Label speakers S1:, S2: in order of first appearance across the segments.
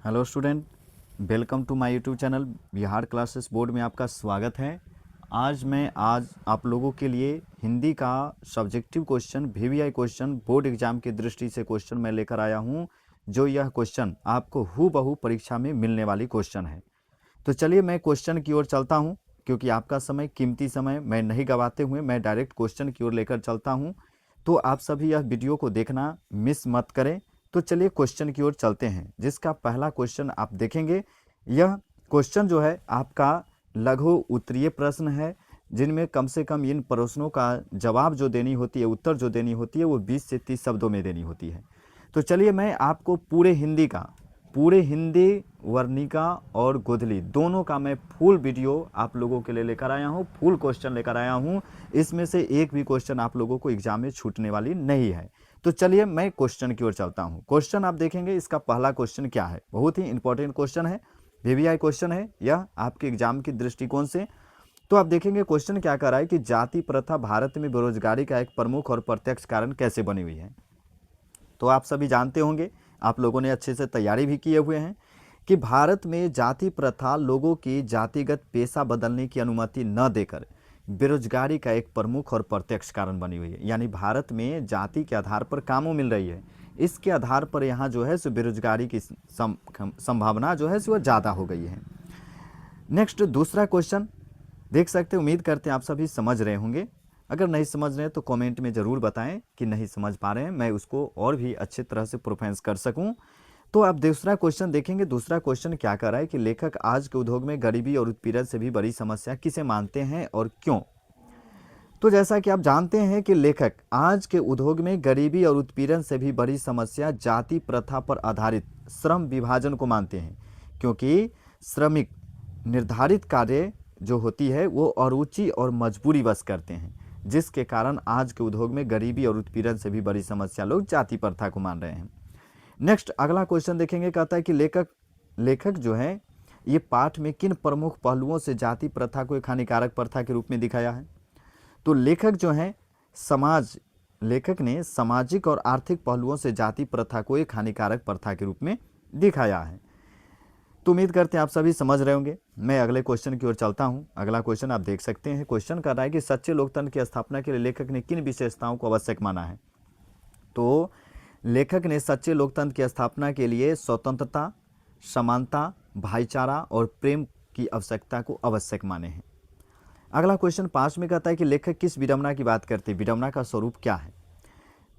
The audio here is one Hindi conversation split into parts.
S1: Hello student, welcome to my YouTube channel Bihar classes board में आपका स्वागत है। आज आप लोगों के लिए हिंदी का subjective question VVI question board exam की दृष्टि से क्वेश्चन मैं लेकर आया हूं, जो यह क्वेश्चन आपको हूबहू परीक्षा में मिलने वाली क्वेश्चन है। तो चलिए मैं क्वेश्चन की ओर चलता हूं, क्योंकि आपका समय कीमती समय मैं नहीं गवाते हुए मैं डायरेक्ट क्वेश्चन की ओर लेकर चलता हूं। तो आप सभी यह वीडियो को देखना मिस मत करें। तो चलिए क्वेश्चन की ओर चलते हैं, जिसका पहला क्वेश्चन आप देखेंगे। यह क्वेश्चन जो है आपका लघु उत्तरीय प्रश्न है, जिनमें कम से कम इन प्रश्नों का जवाब जो देनी होती है, उत्तर जो देनी होती है, वो 20 से 30 शब्दों में देनी होती है। तो चलिए मैं आपको पूरे हिंदी वर्णिका और गोधली दोनों का मैं फुल वीडियो आप लोगों के लिए लेकर आया हूँ, फुल क्वेश्चन लेकर आया हूँ। इसमें से एक भी क्वेश्चन आप लोगों को एग्जाम में छूटने वाली नहीं है। तो चलिए मैं क्वेश्चन की ओर चलता हूँ। क्वेश्चन आप देखेंगे, इसका पहला क्वेश्चन क्या है, बहुत ही इंपॉर्टेंट क्वेश्चन है, वीवीआई क्वेश्चन है यह आपके एग्जाम की दृष्टिकोण से। तो आप देखेंगे क्वेश्चन क्या कर रहा है कि जाति प्रथा भारत में बेरोजगारी का एक प्रमुख और प्रत्यक्ष कारण कैसे बनी हुई है। तो आप सभी जानते होंगे, आप लोगों ने अच्छे से तैयारी भी किए हुए हैं, कि भारत में जाति प्रथा लोगों की जातिगत पेशा बदलने की अनुमति न देकर बेरोजगारी का एक प्रमुख और प्रत्यक्ष कारण बनी हुई है। यानी भारत में जाति के आधार पर कामों मिल रही है, इसके आधार पर यहाँ जो है सो बेरोजगारी की संभावना जो है सो वह ज़्यादा हो गई है। नेक्स्ट दूसरा क्वेश्चन देख सकते हैं, उम्मीद करते हैं आप सभी समझ रहे होंगे। अगर नहीं समझ रहे हैं तो कमेंट में ज़रूर बताएं कि नहीं समझ पा रहे हैं, मैं उसको और भी अच्छे तरह से प्रोफेंस कर सकूं। तो आप दूसरा क्वेश्चन देखेंगे। दूसरा क्वेश्चन क्या कर रहा है कि लेखक आज के उद्योग में गरीबी और उत्पीड़न से भी बड़ी समस्या किसे मानते हैं और क्यों। तो जैसा कि आप जानते हैं कि लेखक आज के उद्योग में गरीबी और उत्पीड़न से भी बड़ी समस्या जाति प्रथा पर आधारित श्रम विभाजन को मानते हैं, क्योंकि श्रमिक निर्धारित कार्य जो होती है वो अरुचि और मजबूरी वश करते हैं, जिसके कारण आज के उद्योग में गरीबी और उत्पीड़न से भी बड़ी समस्या लोग जाति प्रथा को मान रहे हैं। नेक्स्ट अगला क्वेश्चन देखेंगे, कहता है कि लेखक जो है ये पाठ में किन प्रमुख पहलुओं से जाति प्रथा को एक हानिकारक प्रथा के रूप में दिखाया है। तो लेखक ने सामाजिक और आर्थिक पहलुओं से जाति प्रथा को एक हानिकारक प्रथा के रूप में दिखाया है। तो उम्मीद करते हैं आप सभी समझ रहे होंगे। मैं अगले क्वेश्चन की ओर चलता हूं। अगला क्वेश्चन आप देख सकते हैं। क्वेश्चन कर रहा है कि सच्चे लोकतंत्र की स्थापना के लिए लेखक ने किन विशेषताओं को आवश्यक माना है। तो लेखक ने सच्चे लोकतंत्र की स्थापना के लिए स्वतंत्रता, समानता, भाईचारा और प्रेम की आवश्यकता को आवश्यक माने हैं। अगला क्वेश्चन 5 में कहता है कि लेखक किस विडंबना की बात करते हैं, विडंबना का स्वरूप क्या है।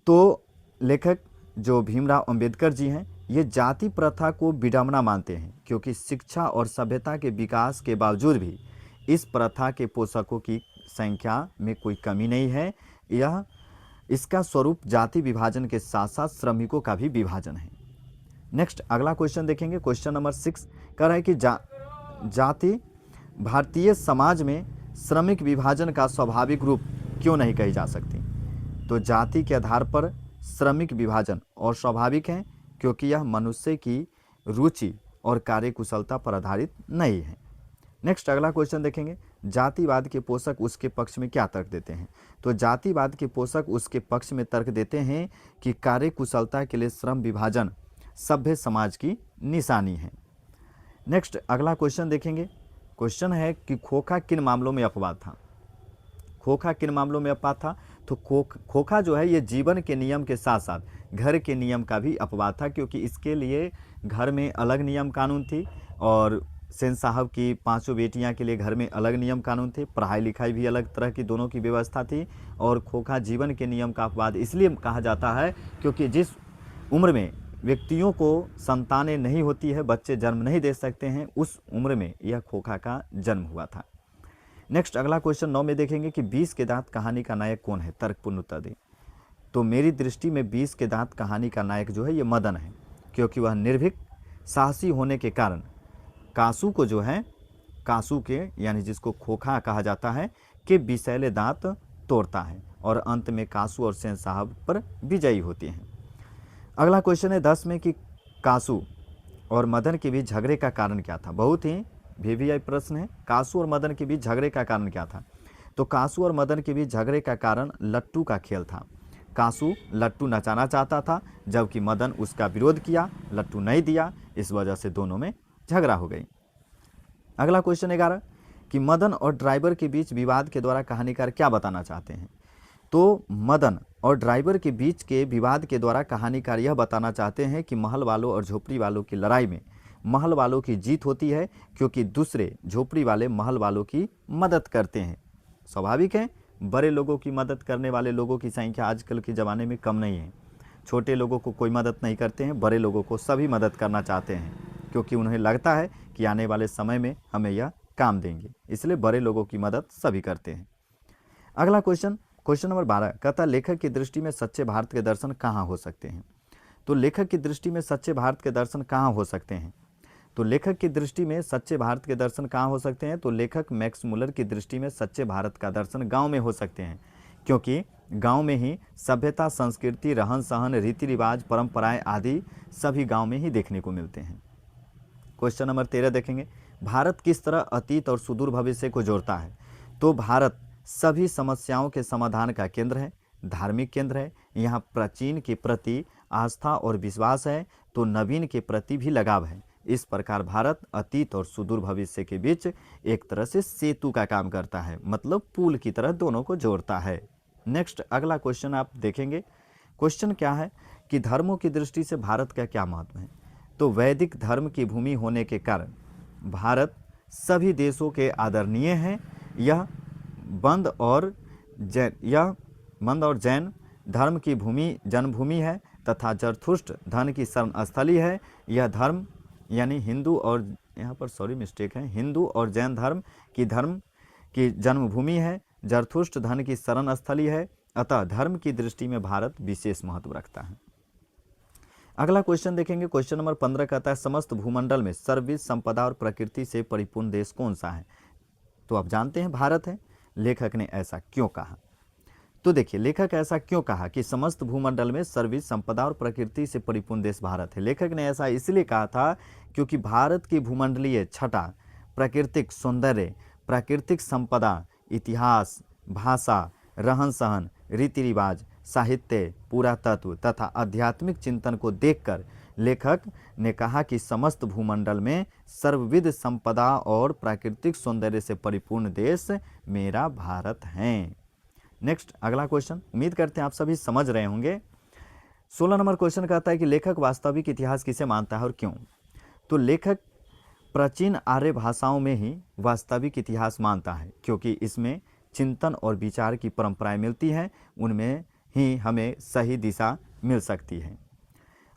S1: तो लेखक जो भीमराव अंबेडकर जी हैं, ये जाति प्रथा को विडंबना मानते हैं, क्योंकि शिक्षा और सभ्यता के विकास के बावजूद भी इस प्रथा के पोषकों की संख्या में कोई कमी नहीं है। इसका स्वरूप जाति विभाजन के साथ साथ श्रमिकों का भी विभाजन है। नेक्स्ट अगला क्वेश्चन देखेंगे। क्वेश्चन नंबर 6 कह रहा है कि जाति भारतीय समाज में श्रमिक विभाजन का स्वाभाविक रूप क्यों नहीं कही जा सकती। तो जाति के आधार पर श्रमिक विभाजन और स्वाभाविक है, क्योंकि यह मनुष्य की रुचि और कार्यकुशलता पर आधारित नहीं है। नेक्स्ट अगला क्वेश्चन देखेंगे। जातिवाद के पोषक उसके पक्ष में क्या तर्क देते हैं। तो जातिवाद के पोषक उसके पक्ष में तर्क देते हैं कि कार्यकुशलता के लिए श्रम विभाजन सभ्य समाज की निशानी है। नेक्स्ट अगला क्वेश्चन देखेंगे। क्वेश्चन है कि खोखा किन मामलों में अपवाद था। खोखा किन मामलों में अपवाद था। तो खोखा जो है ये जीवन के नियम के साथ साथ घर के नियम का भी अपवाद था, क्योंकि इसके लिए घर में अलग नियम कानून थी और सेन साहब की 5 बेटियां के लिए घर में अलग नियम कानून थे, पढ़ाई लिखाई भी अलग तरह की दोनों की व्यवस्था थी। और खोखा जीवन के नियम का अपवाद इसलिए कहा जाता है क्योंकि जिस उम्र में व्यक्तियों को संतानें नहीं होती है, बच्चे जन्म नहीं दे सकते हैं, उस उम्र में यह खोखा का जन्म हुआ था। नेक्स्ट अगला क्वेश्चन 9 में देखेंगे कि 20 के दांत कहानी का नायक कौन है, तर्कपूर्ण उत्तर दें। तो मेरी दृष्टि में 20 के दांत कहानी का नायक जो है ये मदन है, क्योंकि वह निर्भीक साहसी होने के कारण कासू को जो है, कासू के यानी जिसको खोखा कहा जाता है, के विषैले दांत तोड़ता है और अंत में कासू और सेन साहब पर विजयी होती हैं। अगला क्वेश्चन है 10 में कि कासू और मदन के बीच झगड़े का कारण क्या था। बहुत ही वीवीआई प्रश्न है। कासू और मदन के बीच झगड़े का कारण क्या था। तो कासू और मदन के बीच झगड़े का कारण लट्टू का खेल था। कासू लट्टू नचाना चाहता था, जबकि मदन उसका विरोध किया, लट्टू नहीं दिया, इस वजह से दोनों में झगड़ा हो गई। अगला क्वेश्चन 11 कि मदन और ड्राइवर के बीच विवाद के द्वारा कहानीकार क्या बताना चाहते हैं। तो मदन और ड्राइवर के बीच के विवाद के द्वारा कहानीकार यह बताना चाहते हैं कि महल वालों और झोपड़ी वालों की लड़ाई में महल वालों की जीत होती है, क्योंकि दूसरे झोपड़ी वाले महल वालों की मदद करते हैं। स्वाभाविक है, बड़े लोगों की मदद करने वाले लोगों की संख्या आजकल के ज़माने में कम नहीं है। छोटे लोगों को कोई मदद नहीं करते हैं, बड़े लोगों को सभी मदद करना चाहते हैं, क्योंकि उन्हें लगता है कि आने वाले समय में हमें यह काम देंगे, इसलिए बड़े लोगों की मदद सभी करते हैं। अगला क्वेश्चन नंबर 12 कहता है लेखक की दृष्टि में सच्चे भारत के दर्शन कहाँ हो सकते हैं। तो लेखक की दृष्टि में सच्चे भारत के दर्शन कहाँ हो सकते हैं। तो लेखक की दृष्टि में सच्चे भारत के दर्शन कहाँ हो सकते हैं। तो लेखक मैक्स मुलर की दृष्टि में सच्चे भारत का दर्शन गांव में हो सकते हैं, क्योंकि गांव में ही सभ्यता, संस्कृति, रहन सहन, रीति रिवाज, परंपराएं आदि सभी गांव में ही देखने को मिलते हैं। क्वेश्चन नंबर 13 देखेंगे, भारत किस तरह अतीत और सुदूर भविष्य को जोड़ता है। तो भारत सभी समस्याओं के समाधान का केंद्र है, धार्मिक केंद्र है। यहाँ प्राचीन के प्रति आस्था और विश्वास है, तो नवीन के प्रति भी लगाव है। इस प्रकार भारत अतीत और सुदूर भविष्य के बीच एक तरह से सेतु का काम करता है, मतलब पुल की तरह दोनों को जोड़ता है। नेक्स्ट अगला क्वेश्चन आप देखेंगे। क्वेश्चन क्या है कि धर्मों की दृष्टि से भारत का क्या महत्व है। तो वैदिक धर्म की भूमि होने के कारण भारत सभी देशों के आदरणीय है। यह बंद और जैन धर्म की भूमि जन्मभूमि है तथा जरथुष्ट धन की शरण स्थली है। यह धर्म यानी हिंदू और यहाँ पर मिस्टेक है, हिंदू और जैन धर्म की जन्मभूमि है, जरथुष्ट धन की शरण स्थली है। अतः धर्म की दृष्टि में भारत विशेष महत्व रखता है। अगला क्वेश्चन देखेंगे। क्वेश्चन नंबर 15 कहता है समस्त भूमंडल में सर्वविध संपदा और प्रकृति से परिपूर्ण देश कौन सा है। तो आप जानते हैं भारत है। लेखक ने ऐसा क्यों कहा। तो देखिए लेखक ऐसा क्यों कहा कि समस्त भूमंडल में सर्वविध संपदा और प्रकृति से परिपूर्ण देश भारत है। लेखक ने ऐसा इसलिए कहा था क्योंकि भारत की भूमंडलीय छटा, प्राकृतिक सौंदर्य, प्राकृतिक संपदा, इतिहास, भाषा, रहन सहन, रीति रिवाज, साहित्य, पुरातत्व तथा आध्यात्मिक चिंतन को देखकर लेखक ने कहा कि समस्त भूमंडल में सर्वविध संपदा और प्राकृतिक सौंदर्य से परिपूर्ण देश मेरा भारत है। नेक्स्ट अगला क्वेश्चन, उम्मीद करते हैं आप सभी समझ रहे होंगे। 16 नंबर क्वेश्चन कहता है कि लेखक वास्तविक इतिहास किसे मानता है और क्यों। तो लेखक प्राचीन आर्य भाषाओं में ही वास्तविक इतिहास मानता है, क्योंकि इसमें चिंतन और विचार की परंपराएं मिलती हैं, उनमें ही हमें सही दिशा मिल सकती है।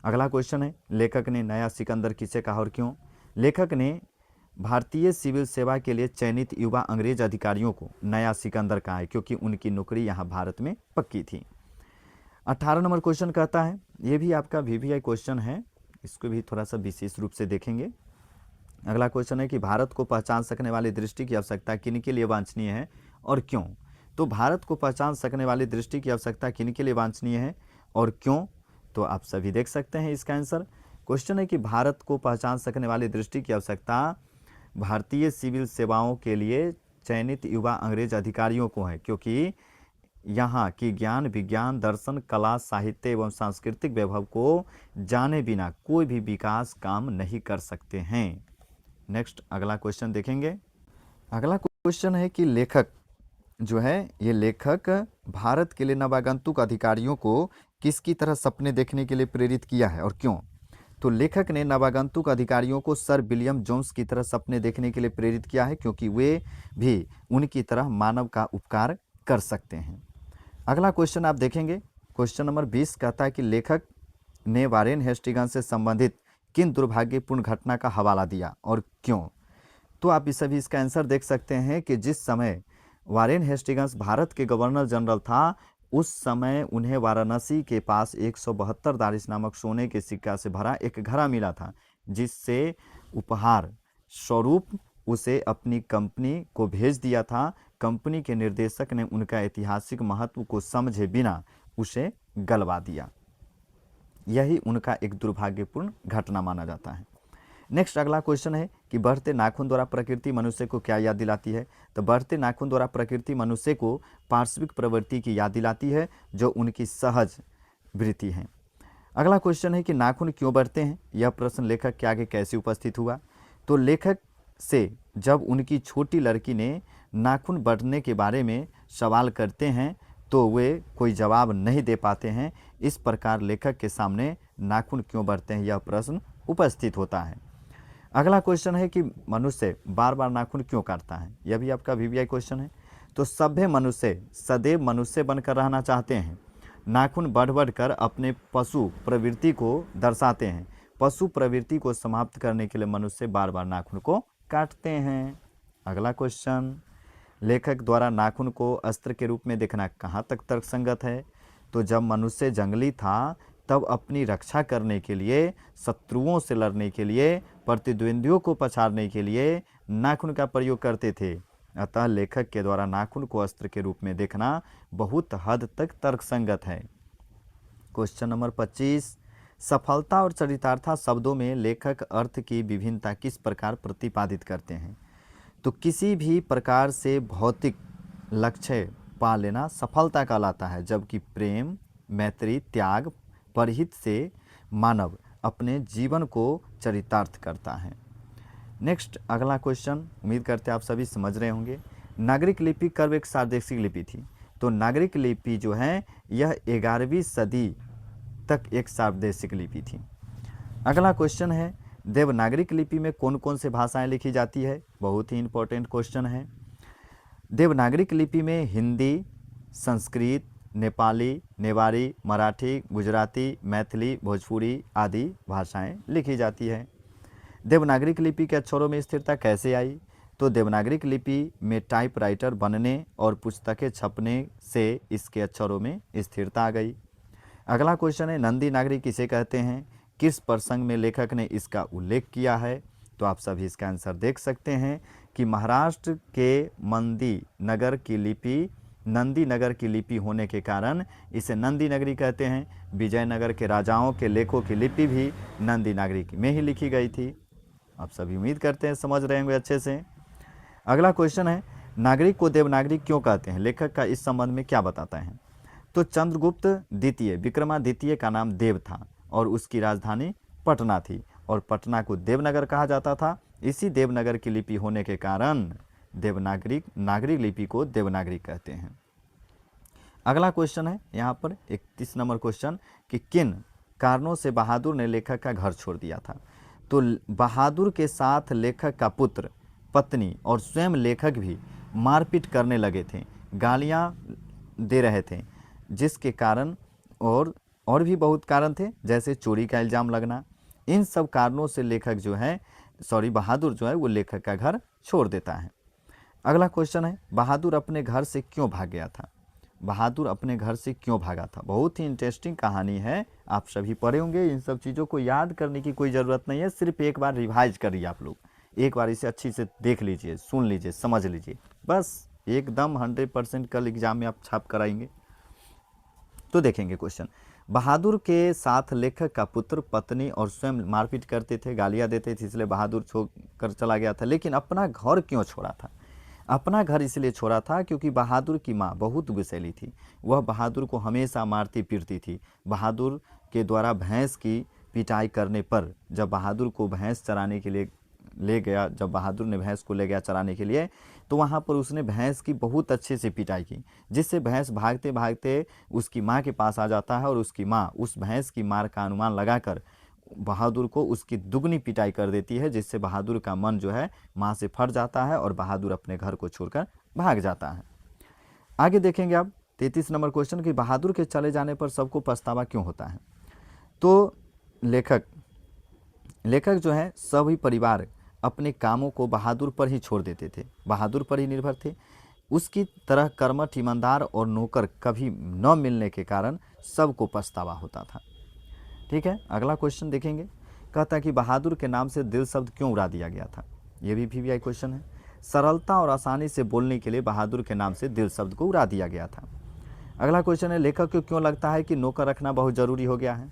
S1: अगला क्वेश्चन है लेखक ने नया सिकंदर किसे कहा और क्यों। लेखक ने भारतीय सिविल सेवा के लिए चयनित युवा अंग्रेज अधिकारियों को नया सिकंदर कहा है, क्योंकि उनकी नौकरी यहाँ भारत में पक्की थी। 18 नंबर क्वेश्चन कहता है, ये भी आपका वीवीआई क्वेश्चन है, इसको भी थोड़ा सा विशेष रूप से देखेंगे। अगला क्वेश्चन है कि भारत को पहचान सकने वाली दृष्टि की आवश्यकता किन के लिए वांछनीय है और क्यों। तो भारत को पहचान सकने वाली दृष्टि की आवश्यकता किन के लिए वांछनीय है और क्यों, तो आप सभी देख सकते हैं इसका आंसर। क्वेश्चन है कि भारत को पहचान सकने वाली दृष्टि की आवश्यकता भारतीय सिविल सेवाओं के लिए चयनित युवा अंग्रेज अधिकारियों को है, क्योंकि यहाँ की ज्ञान, विज्ञान, दर्शन, कला, साहित्य एवं सांस्कृतिक वैभव को जाने बिना कोई भी विकास काम नहीं कर सकते हैं। नेक्स्ट अगला क्वेश्चन देखेंगे। अगला क्वेश्चन है कि लेखक जो है ये लेखक भारत के लिए नवागंतुक अधिकारियों को किसकी तरह सपने देखने के लिए प्रेरित किया है और क्यों। तो लेखक ने नवागंतुक अधिकारियों को सर विलियम जोन्स की तरह सपने देखने के लिए प्रेरित किया है, क्योंकि वे भी उनकी तरह मानव का उपकार कर सकते हैं। अगला क्वेश्चन आप देखेंगे। क्वेश्चन नंबर 20 कहता है कि लेखक ने वारेन हेस्टिंग्स से संबंधित किन दुर्भाग्यपूर्ण घटना का हवाला दिया और क्यों। तो आप इस सभी इसका आंसर देख सकते हैं कि जिस समय वारेन हेस्टिंग्स भारत के गवर्नर जनरल था, उस समय उन्हें वाराणसी के पास 172 दारिश नामक सोने के सिक्का से भरा एक घड़ा मिला था, जिससे उपहार स्वरूप उसे अपनी कंपनी को भेज दिया था। कंपनी के निर्देशक ने उनका ऐतिहासिक महत्व को समझे बिना उसे गलवा दिया। यही उनका एक दुर्भाग्यपूर्ण घटना माना जाता है। नेक्स्ट अगला क्वेश्चन है कि बढ़ते नाखून द्वारा प्रकृति मनुष्य को क्या याद दिलाती है। तो बढ़ते नाखून द्वारा प्रकृति मनुष्य को पार्श्विक प्रवृत्ति की याद दिलाती है जो उनकी सहज वृत्ति है। अगला क्वेश्चन है कि नाखून क्यों बढ़ते हैं। यह प्रश्न लेखक के आगे कैसे उपस्थित हुआ। तो लेखक से जब उनकी छोटी लड़की ने नाखून बढ़ने के बारे में सवाल करते हैं तो वे कोई जवाब नहीं दे पाते हैं। इस प्रकार लेखक के सामने नाखून क्यों बढ़ते हैं यह प्रश्न उपस्थित होता है। अगला क्वेश्चन है कि मनुष्य बार बार नाखून क्यों काटता है। यह भी आपका वीवीआई क्वेश्चन है। तो सभ्य मनुष्य सदैव मनुष्य बनकर रहना चाहते हैं। नाखून बढ़ बढ़ कर अपने पशु प्रवृत्ति को दर्शाते हैं। पशु प्रवृत्ति को समाप्त करने के लिए मनुष्य बार बार नाखून को काटते हैं। अगला क्वेश्चन, लेखक द्वारा नाखून को अस्त्र के रूप में देखना कहाँ तक तर्कसंगत है। तो जब मनुष्य जंगली था तब अपनी रक्षा करने के लिए, शत्रुओं से लड़ने के लिए, प्रतिद्वंदियों को पछाड़ने के लिए नाखून का प्रयोग करते थे। अतः लेखक के द्वारा नाखून को अस्त्र के रूप में देखना बहुत हद तक तर्कसंगत है। क्वेश्चन नंबर 25, सफलता और चरितार्थ शब्दों में लेखक अर्थ की विभिन्नता किस प्रकार प्रतिपादित करते हैं। तो किसी भी प्रकार से भौतिक लक्ष्य पा लेना सफलता कहलाता है, जबकि प्रेम, मैत्री, त्याग, परहित से मानव अपने जीवन को चरितार्थ करता है। नेक्स्ट अगला क्वेश्चन, उम्मीद करते हैं आप सभी समझ रहे होंगे। नागरिक लिपि कब एक सार्वदेशिक लिपि थी। तो नागरिक लिपि जो है यह 11वीं सदी तक एक सार्वदेशिक लिपि थी। अगला क्वेश्चन है, देवनागरिक लिपि में कौन कौन से भाषाएं लिखी जाती है। बहुत ही इंपॉर्टेंट क्वेश्चन है। देवनागरिक लिपि में हिंदी, संस्कृत, नेपाली, नेवारी, मराठी, गुजराती, मैथिली, भोजपुरी आदि भाषाएं लिखी जाती है। देवनागरिक लिपि के अक्षरों में स्थिरता कैसे आई। तो देवनागरिक लिपि में टाइपराइटर बनने और पुस्तकें छपने से इसके अक्षरों में स्थिरता आ गई। अगला क्वेश्चन है, नंदी नागरिक किसे कहते हैं, किस प्रसंग में लेखक ने इसका उल्लेख किया है। तो आप सभी इसका आंसर देख सकते हैं कि महाराष्ट्र के मंदी नगर की लिपि नंदी नगर की लिपि होने के कारण इसे नंदी नगरी कहते हैं। विजयनगर के राजाओं के लेखों की लिपि भी नंदी नागरिक में ही लिखी गई थी। आप सभी उम्मीद करते हैं समझ रहे होंगे अच्छे से। अगला क्वेश्चन है, नागरिक को देवनागरिक क्यों कहते हैं, लेखक का इस संबंध में क्या बताता है। तो चंद्रगुप्त द्वितीय विक्रमादित्य का नाम देव था और उसकी राजधानी पटना थी और पटना को देवनगर कहा जाता था। इसी देवनगर की लिपि होने के कारण देवनागरिक नागरिक लिपि को देवनागरिक कहते हैं। अगला क्वेश्चन है यहाँ पर 31 नंबर क्वेश्चन कि किन कारणों से बहादुर ने लेखक का घर छोड़ दिया था। तो बहादुर के साथ लेखक का पुत्र, पत्नी और स्वयं लेखक भी मारपीट करने लगे थे, गालियाँ दे रहे थे, जिसके कारण और भी बहुत कारण थे, जैसे चोरी का इल्ज़ाम लगना। इन सब कारणों से लेखक जो है बहादुर जो है वो लेखक का घर छोड़ देता है। अगला क्वेश्चन है, बहादुर अपने घर से क्यों भाग गया था। बहादुर अपने घर से क्यों भागा था। बहुत ही इंटरेस्टिंग कहानी है, आप सभी पढ़े होंगे। इन सब चीज़ों को याद करने की कोई ज़रूरत नहीं है, सिर्फ एक बार रिवाइज करिए। आप लोग एक बार इसे अच्छी से देख लीजिए, सुन लीजिए, समझ लीजिए, बस एकदम 100% कल एग्जाम में आप छाप कराएंगे। तो देखेंगे क्वेश्चन, बहादुर के साथ लेखक का पुत्र, पत्नी और स्वयं मारपीट करते थे, गालियाँ देते थे, इसलिए बहादुर छोड़ कर चला गया था। लेकिन अपना घर क्यों छोड़ा था। अपना घर इसलिए छोड़ा था क्योंकि बहादुर की माँ बहुत गुस्सैली थी। वह बहादुर को हमेशा मारती पीटती थी। बहादुर के द्वारा भैंस की पिटाई करने पर जब बहादुर को भैंस चराने के लिए ले गया, जब बहादुर ने भैंस को ले गया चराने के लिए, तो वहाँ पर उसने भैंस की बहुत अच्छे से पिटाई की, जिससे भैंस भागते भागते उसकी माँ के पास आ जाता है और उसकी माँ उस भैंस की मार का अनुमान लगाकर बहादुर को उसकी दुगनी पिटाई कर देती है, जिससे बहादुर का मन जो है माँ से फट जाता है और बहादुर अपने घर को छोड़कर भाग जाता है। आगे देखेंगे अब 33 नंबर क्वेश्चन कि बहादुर के चले जाने पर सबको पछतावा क्यों होता है। तो लेखक जो है सभी परिवार अपने कामों को बहादुर पर ही छोड़ देते थे, बहादुर पर ही निर्भर थे। उसकी तरह कर्मठ, ईमानदार और नौकर कभी न मिलने के कारण सबको पछतावा होता था। ठीक है, अगला क्वेश्चन देखेंगे। कहता है कि बहादुर के नाम से दिल शब्द क्यों उड़ा दिया गया था। ये भी वीवीआई क्वेश्चन है। सरलता और आसानी से बोलने के लिए बहादुर के नाम से दिल शब्द को उड़ा दिया गया था। अगला क्वेश्चन है, लेखक को क्यों लगता है कि नौकर रखना बहुत ज़रूरी हो गया है।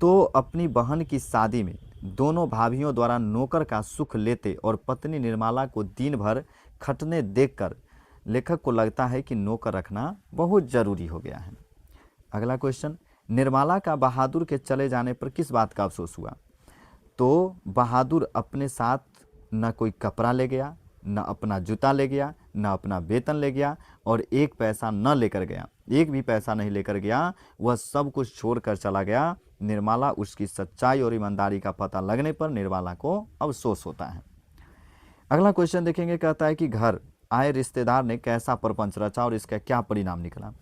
S1: तो अपनी बहन की शादी में दोनों भाभियों द्वारा नौकर का सुख लेते और पत्नी निर्मला को दिन भर खटने देखकर लेखक को लगता है कि नौकर रखना बहुत जरूरी हो गया है। अगला क्वेश्चन, निर्मला का बहादुर के चले जाने पर किस बात का अफसोस हुआ? तो बहादुर अपने साथ न कोई कपड़ा ले गया, न अपना जूता ले गया, न अपना वेतन ले गया और एक पैसा न लेकर गया, एक भी पैसा नहीं लेकर गया। वह सब कुछ छोड़कर चला गया। निर्मला उसकी सच्चाई और ईमानदारी का पता लगने पर निर्मला को अफसोस होता है। अगला क्वेश्चन देखेंगे, कहता है कि घर आए रिश्तेदार ने कैसा प्रपंच रचा और इसका क्या परिणाम निकला?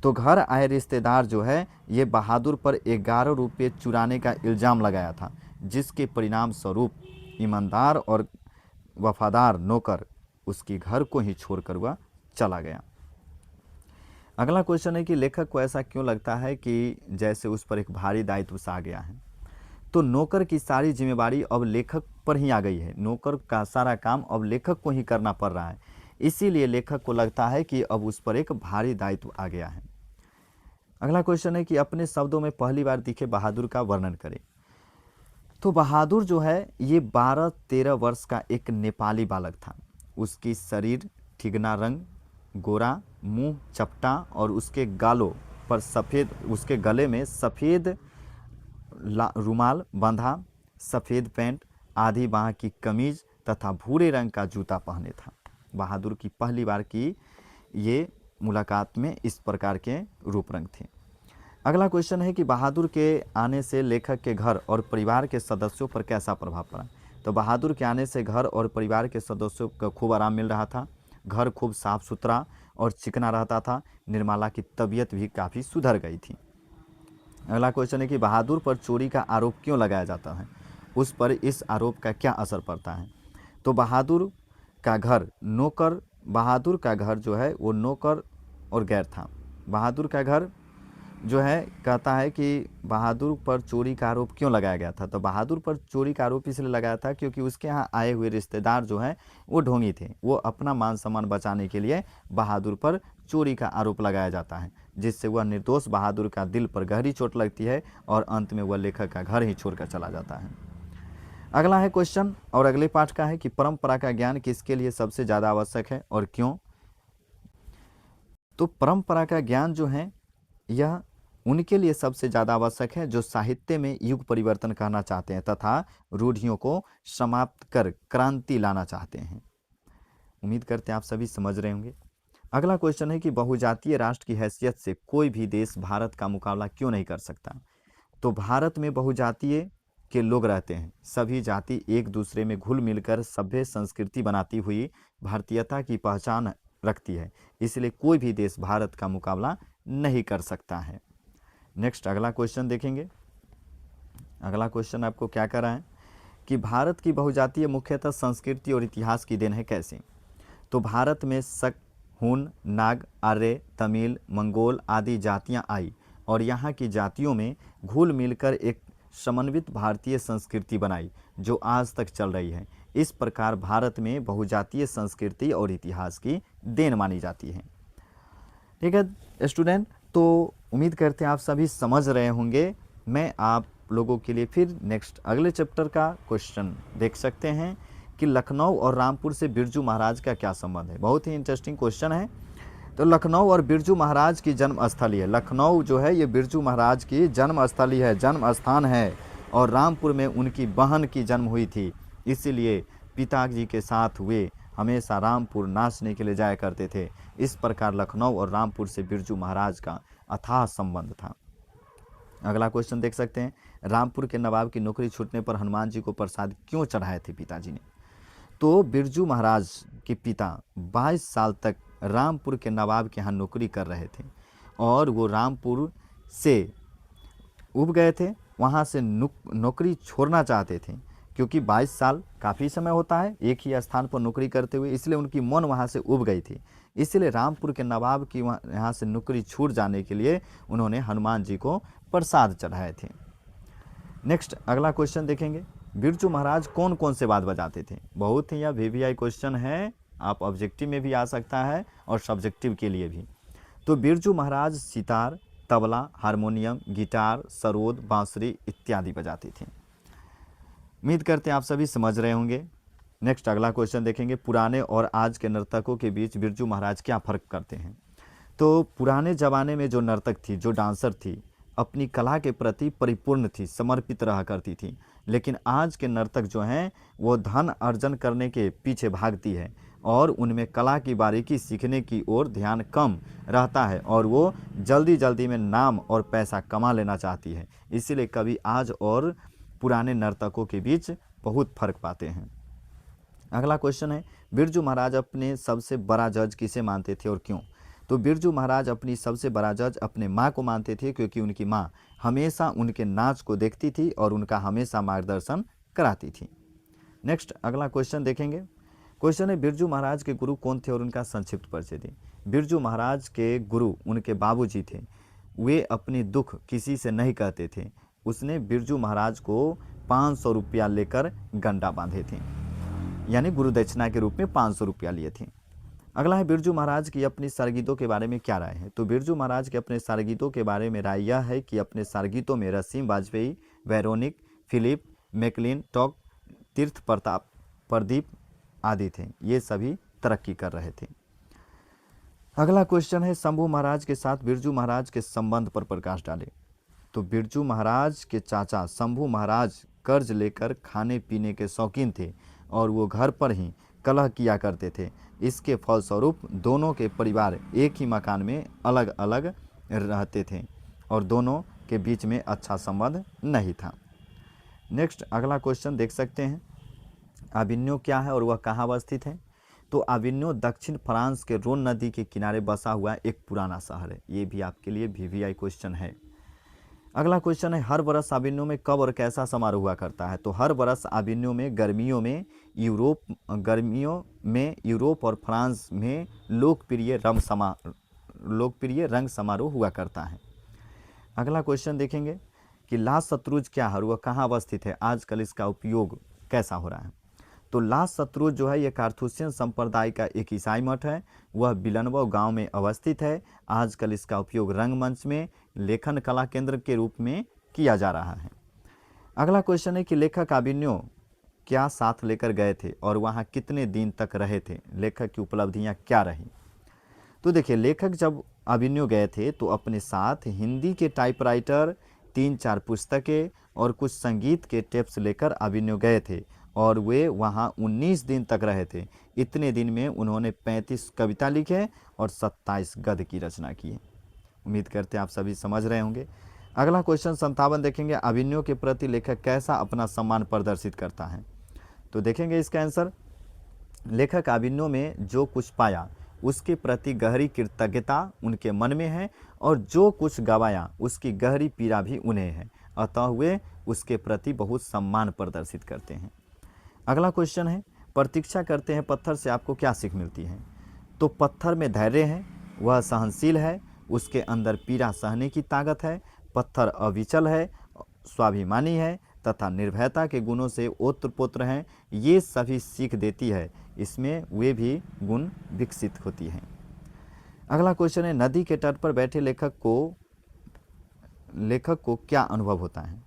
S1: तो घर आए रिश्तेदार जो है ये बहादुर पर 11 रुपये चुराने का इल्ज़ाम लगाया था, जिसके परिणाम स्वरूप ईमानदार और वफादार नौकर उसकी घर को ही छोड़कर वह चला गया। अगला क्वेश्चन है कि लेखक को ऐसा क्यों लगता है कि जैसे उस पर एक भारी दायित्व सा आ गया है? तो नौकर की सारी जिम्मेवारी अब लेखक पर ही आ गई है। नौकर का सारा काम अब लेखक को ही करना पड़ रहा है, इसीलिए लेखक को लगता है कि अब उस पर एक भारी दायित्व आ गया है। अगला क्वेश्चन है कि अपने शब्दों में पहली बार दिखे बहादुर का वर्णन करें। तो बहादुर जो है ये 12-13 वर्ष का एक नेपाली बालक था। उसकी शरीर ठिगना रंग, गोरा, मुंह चपटा और उसके गालों पर सफ़ेद, उसके गले में सफ़ेद रुमाल बंधा, सफ़ेद पैंट, आधी बाह की कमीज तथा भूरे रंग का जूता पहने था। बहादुर की पहली बार की ये मुलाकात में इस प्रकार के रूप रंग थे। अगला क्वेश्चन है कि बहादुर के आने से लेखक के घर और परिवार के सदस्यों पर कैसा प्रभाव पड़ा? तो बहादुर के आने से घर और परिवार के सदस्यों को खूब आराम मिल रहा था। घर खूब साफ सुथरा और चिकना रहता था। निर्मला की तबीयत भी काफ़ी सुधर गई थी। अगला क्वेश्चन है कि बहादुर पर चोरी का आरोप क्यों लगाया जाता है? उस पर इस आरोप का क्या असर पड़ता है? तो बहादुर का घर जो है वो नौकर और गैर था। बहादुर का घर जो है कहता है कि बहादुर पर चोरी का आरोप क्यों लगाया गया था? तो बहादुर पर चोरी का आरोप इसलिए लगाया था क्योंकि उसके यहाँ आए हुए रिश्तेदार जो हैं वो ढोंगी थे। वो अपना मान सम्मान बचाने के लिए बहादुर पर चोरी का आरोप लगाया जाता है, जिससे वह निर्दोष बहादुर का दिल पर गहरी चोट लगती है और अंत में वह लेखक का घर ही छोड़कर चला जाता है। अगला है क्वेश्चन और अगले पाठ का है कि परंपरा का ज्ञान किसके लिए सबसे ज़्यादा आवश्यक है और क्यों? तो परंपरा का ज्ञान जो है यह उनके लिए सबसे ज़्यादा आवश्यक है जो साहित्य में युग परिवर्तन करना चाहते हैं तथा रूढ़ियों को समाप्त कर क्रांति लाना चाहते हैं। उम्मीद करते हैं आप सभी समझ रहे होंगे। अगला क्वेश्चन है कि बहुजातीय राष्ट्र की हैसियत से कोई भी देश भारत का मुकाबला क्यों नहीं कर सकता? तो भारत में बहुजातीय के लोग रहते हैं। सभी जाति एक दूसरे में घुल मिलकर सभ्य संस्कृति बनाती हुई भारतीयता की पहचान रखती है, इसलिए कोई भी देश भारत का मुकाबला नहीं कर सकता है। नेक्स्ट अगला क्वेश्चन देखेंगे। अगला क्वेश्चन आपको क्या कर रहा है कि भारत की बहुजातीय मुख्यतः संस्कृति और इतिहास की देन है कैसे? तो भारत में शक, हुन, नाग, आर्य, तमिल, मंगोल आदि जातियां आई और यहाँ की जातियों में घुल मिलकर एक समन्वित भारतीय संस्कृति बनाई जो आज तक चल रही है। इस प्रकार भारत में बहुजातीय संस्कृति और इतिहास की देन मानी जाती है। ठीक है स्टूडेंट, तो उम्मीद करते हैं आप सभी समझ रहे होंगे। मैं आप लोगों के लिए फिर नेक्स्ट अगले चैप्टर का क्वेश्चन देख सकते हैं कि लखनऊ और रामपुर से बिरजू महाराज का क्या संबंध है। बहुत ही इंटरेस्टिंग क्वेश्चन है। तो लखनऊ और बिरजू महाराज की जन्मस्थली है। लखनऊ जो है ये बिरजू महाराज की जन्मस्थली है, जन्म स्थान है और रामपुर में उनकी बहन की जन्म हुई थी, इसीलिए पिताजी के साथ वे हमेशा रामपुर नाचने के लिए जाया करते थे। इस प्रकार लखनऊ और रामपुर से बिरजू महाराज का अथाह संबंध था। अगला क्वेश्चन देख सकते हैं, रामपुर के नवाब की नौकरी छूटने पर हनुमान जी को प्रसाद क्यों चढ़ाए थे पिताजी ने? तो बिरजू महाराज के पिता 22 साल तक रामपुर के नवाब के यहाँ नौकरी कर रहे थे और वो रामपुर से उब गए थे, वहाँ से नौकरी छोड़ना चाहते थे क्योंकि 22 साल काफ़ी समय होता है एक ही स्थान पर नौकरी करते हुए, इसलिए उनकी मन वहाँ से उब गई थी। इसलिए रामपुर के नवाब की यहाँ से नौकरी छूट जाने के लिए उन्होंने हनुमान जी को प्रसाद चढ़ाए थे। नेक्स्ट अगला क्वेश्चन देखेंगे, बिरजू महाराज कौन कौन से वाद्य बजाते थे? बहुत ही यह VVI क्वेश्चन है, आप ऑब्जेक्टिव में भी आ सकता है और सब्जेक्टिव के लिए भी। तो बिरजू महाराज सितार, तबला, हारमोनियम, गिटार, सरोद, बांसुरी इत्यादि बजाते थे। उम्मीद करते हैं आप सभी समझ रहे होंगे। नेक्स्ट अगला क्वेश्चन देखेंगे, पुराने और आज के नर्तकों के बीच बिरजू महाराज क्या फ़र्क करते हैं। तो पुराने ज़माने में जो नर्तक थी, जो डांसर थी, अपनी कला के प्रति परिपूर्ण थी, समर्पित रहा करती थी। लेकिन आज के नर्तक जो हैं वो धन अर्जन करने के पीछे भागती है और उनमें कला की बारीकी सीखने की ओर ध्यान कम रहता है और वो जल्दी जल्दी में नाम और पैसा कमा लेना चाहती है। इसीलिए कभी आज और पुराने नर्तकों के बीच बहुत फर्क पाते हैं। अगला क्वेश्चन है, बिरजू महाराज अपने सबसे बड़ा जज किसे मानते थे और क्यों। तो बिरजू महाराज अपनी सबसे बड़ा जज अपने माँ को मानते थे, क्योंकि उनकी माँ हमेशा उनके नाच को देखती थी और उनका हमेशा मार्गदर्शन कराती थी। नेक्स्ट अगला क्वेश्चन देखेंगे। क्वेश्चन है, बिरजू महाराज के गुरु कौन थे और उनका संक्षिप्त परिचय दें। बिरजू महाराज के गुरु उनके बाबूजी थे। वे अपनी दुख किसी से नहीं कहते थे। उसने बिरजू महाराज को 500 रुपया लेकर गंडा बांधे थे, यानी गुरु दक्षिणा के रूप में 500 रुपया लिए थे। अगला है, बिरजू महाराज की अपनी सारगीतों के बारे में क्या राय है। तो बिरजू महाराज के अपने सारगीतों के बारे में राय यह है कि अपने सारगीतों में रसीम वाजपेयी, वेरोनिक, फिलिप, मैकलिन टॉक, तीर्थ प्रताप, प्रदीप आदि थे। ये सभी तरक्की कर रहे थे। अगला क्वेश्चन है, शंभू महाराज के साथ बिरजू महाराज के संबंध पर प्रकाश डाले। तो बिरजू महाराज के चाचा शंभू महाराज कर्ज लेकर खाने पीने के शौकीन थे और वो घर पर ही कलह किया करते थे। इसके फलस्वरूप दोनों के परिवार एक ही मकान में अलग अलग रहते थे और दोनों के बीच में अच्छा संबंध नहीं था। नेक्स्ट अगला क्वेश्चन देख सकते हैं, अविन्यो क्या है और वह कहाँ अवस्थित है। तो अविन्यो दक्षिण फ्रांस के रोन नदी के किनारे बसा हुआ एक पुराना शहर है। ये भी आपके लिए वीवीआई क्वेश्चन है। अगला क्वेश्चन है, हर बरस अविन्यो में कब और कैसा समारोह हुआ करता है। तो हर बरस अविन्यो में गर्मियों में यूरोप और फ्रांस में लोकप्रिय रंग समारोह हुआ करता है। अगला क्वेश्चन देखेंगे कि लास सतरुज क्या है और वह कहाँ अवस्थित है, आजकल इसका उपयोग कैसा हो रहा है। तो लास सतरुज जो है ये कारथुसियन संप्रदाय का एक ईसाई मठ है। वह बिलनबो गांव में अवस्थित है। आजकल इसका उपयोग रंगमंच में लेखन कला केंद्र के रूप में किया जा रहा है। अगला क्वेश्चन है कि लेखक अविन्यो क्या साथ लेकर गए थे और वहाँ कितने दिन तक रहे थे, लेखक की उपलब्धियाँ क्या रही। तो देखिए, लेखक जब अविन्यो गए थे तो अपने साथ हिंदी के टाइपराइटर, 3-4 पुस्तकें और कुछ संगीत के टेप्स लेकर अविन्यो गए थे और वे वहाँ 19 दिन तक रहे थे। इतने दिन में उन्होंने 35 कविता लिखे और 27 गद्य की रचना की। उम्मीद करते हैं आप सभी समझ रहे होंगे। अगला क्वेश्चन 57 देखेंगे, अविन्यो के प्रति लेखक कैसा अपना सम्मान प्रदर्शित करता है। तो देखेंगे इसका आंसर, लेखक अविन्यो में जो कुछ पाया उसके प्रति गहरी कृतज्ञता उनके मन में है और जो कुछ गवाया उसकी गहरी पीड़ा भी उन्हें है, अतः वे उसके प्रति बहुत सम्मान प्रदर्शित करते हैं। अगला क्वेश्चन है, प्रतीक्षा करते हैं पत्थर से आपको क्या सीख मिलती है। तो पत्थर में धैर्य है, वह सहनशील है, उसके अंदर पीड़ा सहने की ताकत है, पत्थर अविचल है, स्वाभिमानी है तथा निर्भयता के गुणों से ओतप्रोत हैं। ये सभी सीख देती है, इसमें वे भी गुण विकसित होती हैं। अगला क्वेश्चन है, नदी के तट पर बैठे लेखक को क्या अनुभव होता है।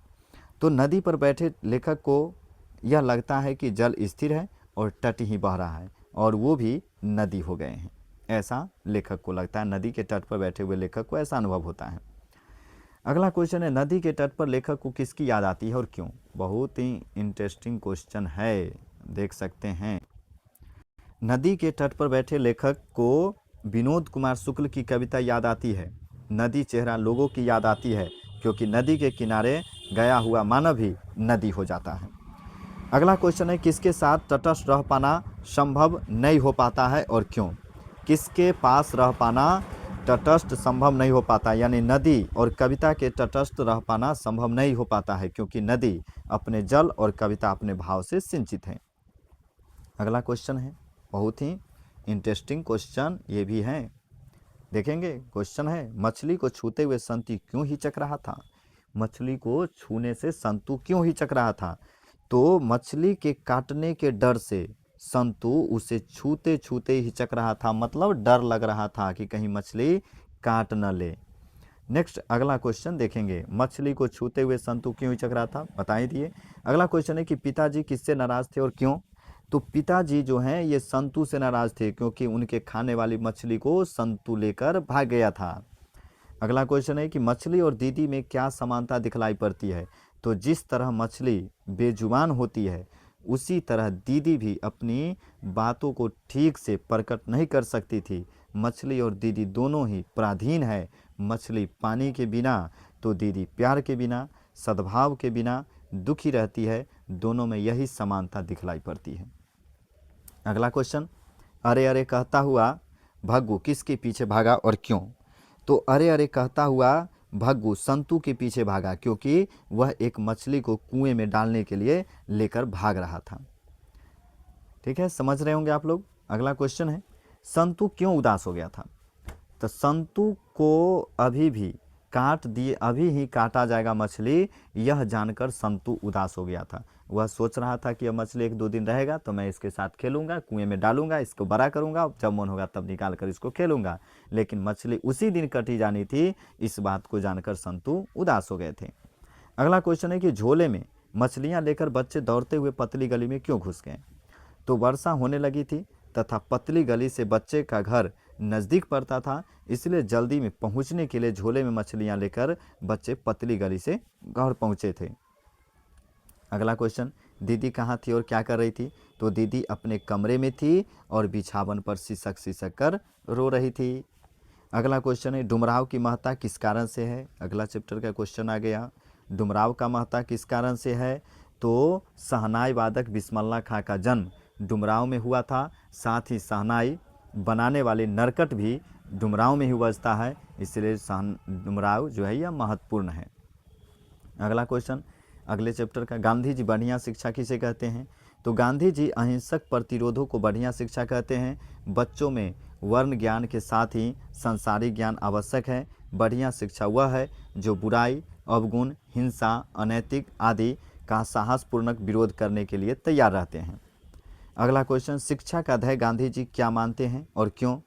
S1: तो नदी पर बैठे लेखक को यह लगता है कि जल स्थिर है और तट ही बह रहा है और वो भी नदी हो गए हैं, ऐसा लेखक को लगता है। नदी के तट पर बैठे हुए लेखक को ऐसा अनुभव होता है। अगला क्वेश्चन है, नदी के तट पर लेखक को किसकी याद आती है और क्यों। बहुत ही इंटरेस्टिंग क्वेश्चन है, देख सकते हैं। नदी के तट पर बैठे लेखक को विनोद कुमार शुक्ल की कविता याद आती है। नदी चेहरा लोगों की याद आती है, क्योंकि नदी के किनारे गया हुआ मानव ही नदी हो जाता है। अगला क्वेश्चन है, किसके साथ तटस्थ रह पाना संभव नहीं हो पाता है और क्यों। किसके पास रह पाना तटस्थ संभव नहीं हो पाता, यानी नदी और कविता के तटस्थ रह पाना संभव नहीं हो पाता है, क्योंकि नदी अपने जल और कविता अपने भाव से सिंचित है। अगला क्वेश्चन है, बहुत ही इंटरेस्टिंग क्वेश्चन ये भी है, देखेंगे। क्वेश्चन है, मछली को छूते हुए संतु क्यों हिचक रहा था। मछली को छूने से संतु क्यों हिचक रहा था। तो मछली के काटने के डर से संतु उसे छूते छूते हिचक रहा था, मतलब डर लग रहा था कि कहीं मछली काट न ले। नेक्स्ट अगला क्वेश्चन देखेंगे, मछली को छूते हुए संतु क्यों हिचक रहा था, बता ही दिए। अगला क्वेश्चन है कि पिताजी किससे नाराज थे और क्यों। तो पिताजी जो हैं ये संतु से नाराज थे क्योंकि उनके खाने वाली मछली को संतु लेकर भाग गया था। अगला क्वेश्चन है कि मछली और दीदी में क्या समानता दिखलाई पड़ती है। तो जिस तरह मछली बेजुबान होती है उसी तरह दीदी भी अपनी बातों को ठीक से प्रकट नहीं कर सकती थी। मछली और दीदी दोनों ही पराधीन है। मछली पानी के बिना तो दीदी प्यार के बिना, सद्भाव के बिना दुखी रहती है। दोनों में यही समानता दिखलाई पड़ती है। अगला क्वेश्चन, अरे अरे कहता हुआ भग्गू किसके पीछे भागा और क्यों। तो अरे अरे कहता हुआ भग्गू संतु के पीछे भागा क्योंकि वह एक मछली को कुएं में डालने के लिए लेकर भाग रहा था। ठीक है, समझ रहे होंगे आप लोग। अगला क्वेश्चन है, संतु क्यों उदास हो गया था। तो संतु को अभी ही काटा जाएगा मछली, यह जानकर संतु उदास हो गया था। वह सोच रहा था कि यह मछली 1-2 दिन रहेगा तो मैं इसके साथ खेलूंगा, कुएं में डालूंगा, इसको बड़ा करूंगा, जब मन होगा तब निकाल कर इसको खेलूंगा। लेकिन मछली उसी दिन कटी जानी थी, इस बात को जानकर संतु उदास हो गए थे। अगला क्वेश्चन है कि झोले में मछलियां लेकर बच्चे दौड़ते हुए पतली गली में क्यों घुस गए। तो वर्षा होने लगी थी तथा पतली गली से बच्चे का घर नज़दीक पड़ता था, इसलिए जल्दी में पहुंचने के लिए झोले में मछलियां लेकर बच्चे पतली गली से घर पहुंचे थे। अगला क्वेश्चन, दीदी कहाँ थी और क्या कर रही थी। तो दीदी अपने कमरे में थी और बिछावन पर सिसक सिसक कर रो रही थी। अगला क्वेश्चन है, डुमराव की महत्ता किस कारण से है। अगला चैप्टर का क्वेश्चन आ गया, डुमराव का महत्ता किस कारण से है। तो शहनाई वादक बिस्मिल्लाह खां का जन्म डुमराव में हुआ था, साथ ही शहनाई बनाने वाले नरकट भी डुमराव में ही बजता है, इसलिए डुमराव जो है यह महत्वपूर्ण है। अगला क्वेश्चन अगले चैप्टर का, गांधी जी बढ़िया शिक्षा किसे कहते हैं। तो गांधी जी अहिंसक प्रतिरोधों को बढ़िया शिक्षा कहते हैं। बच्चों में वर्ण ज्ञान के साथ ही संसारिक ज्ञान आवश्यक है। बढ़िया शिक्षा वह है जो बुराई, अवगुण, हिंसा, अनैतिक आदि का साहसपूर्वक विरोध करने के लिए तैयार रहते हैं। अगला क्वेश्चन, शिक्षा का ध्येय गांधी जी क्या मानते हैं और क्यों।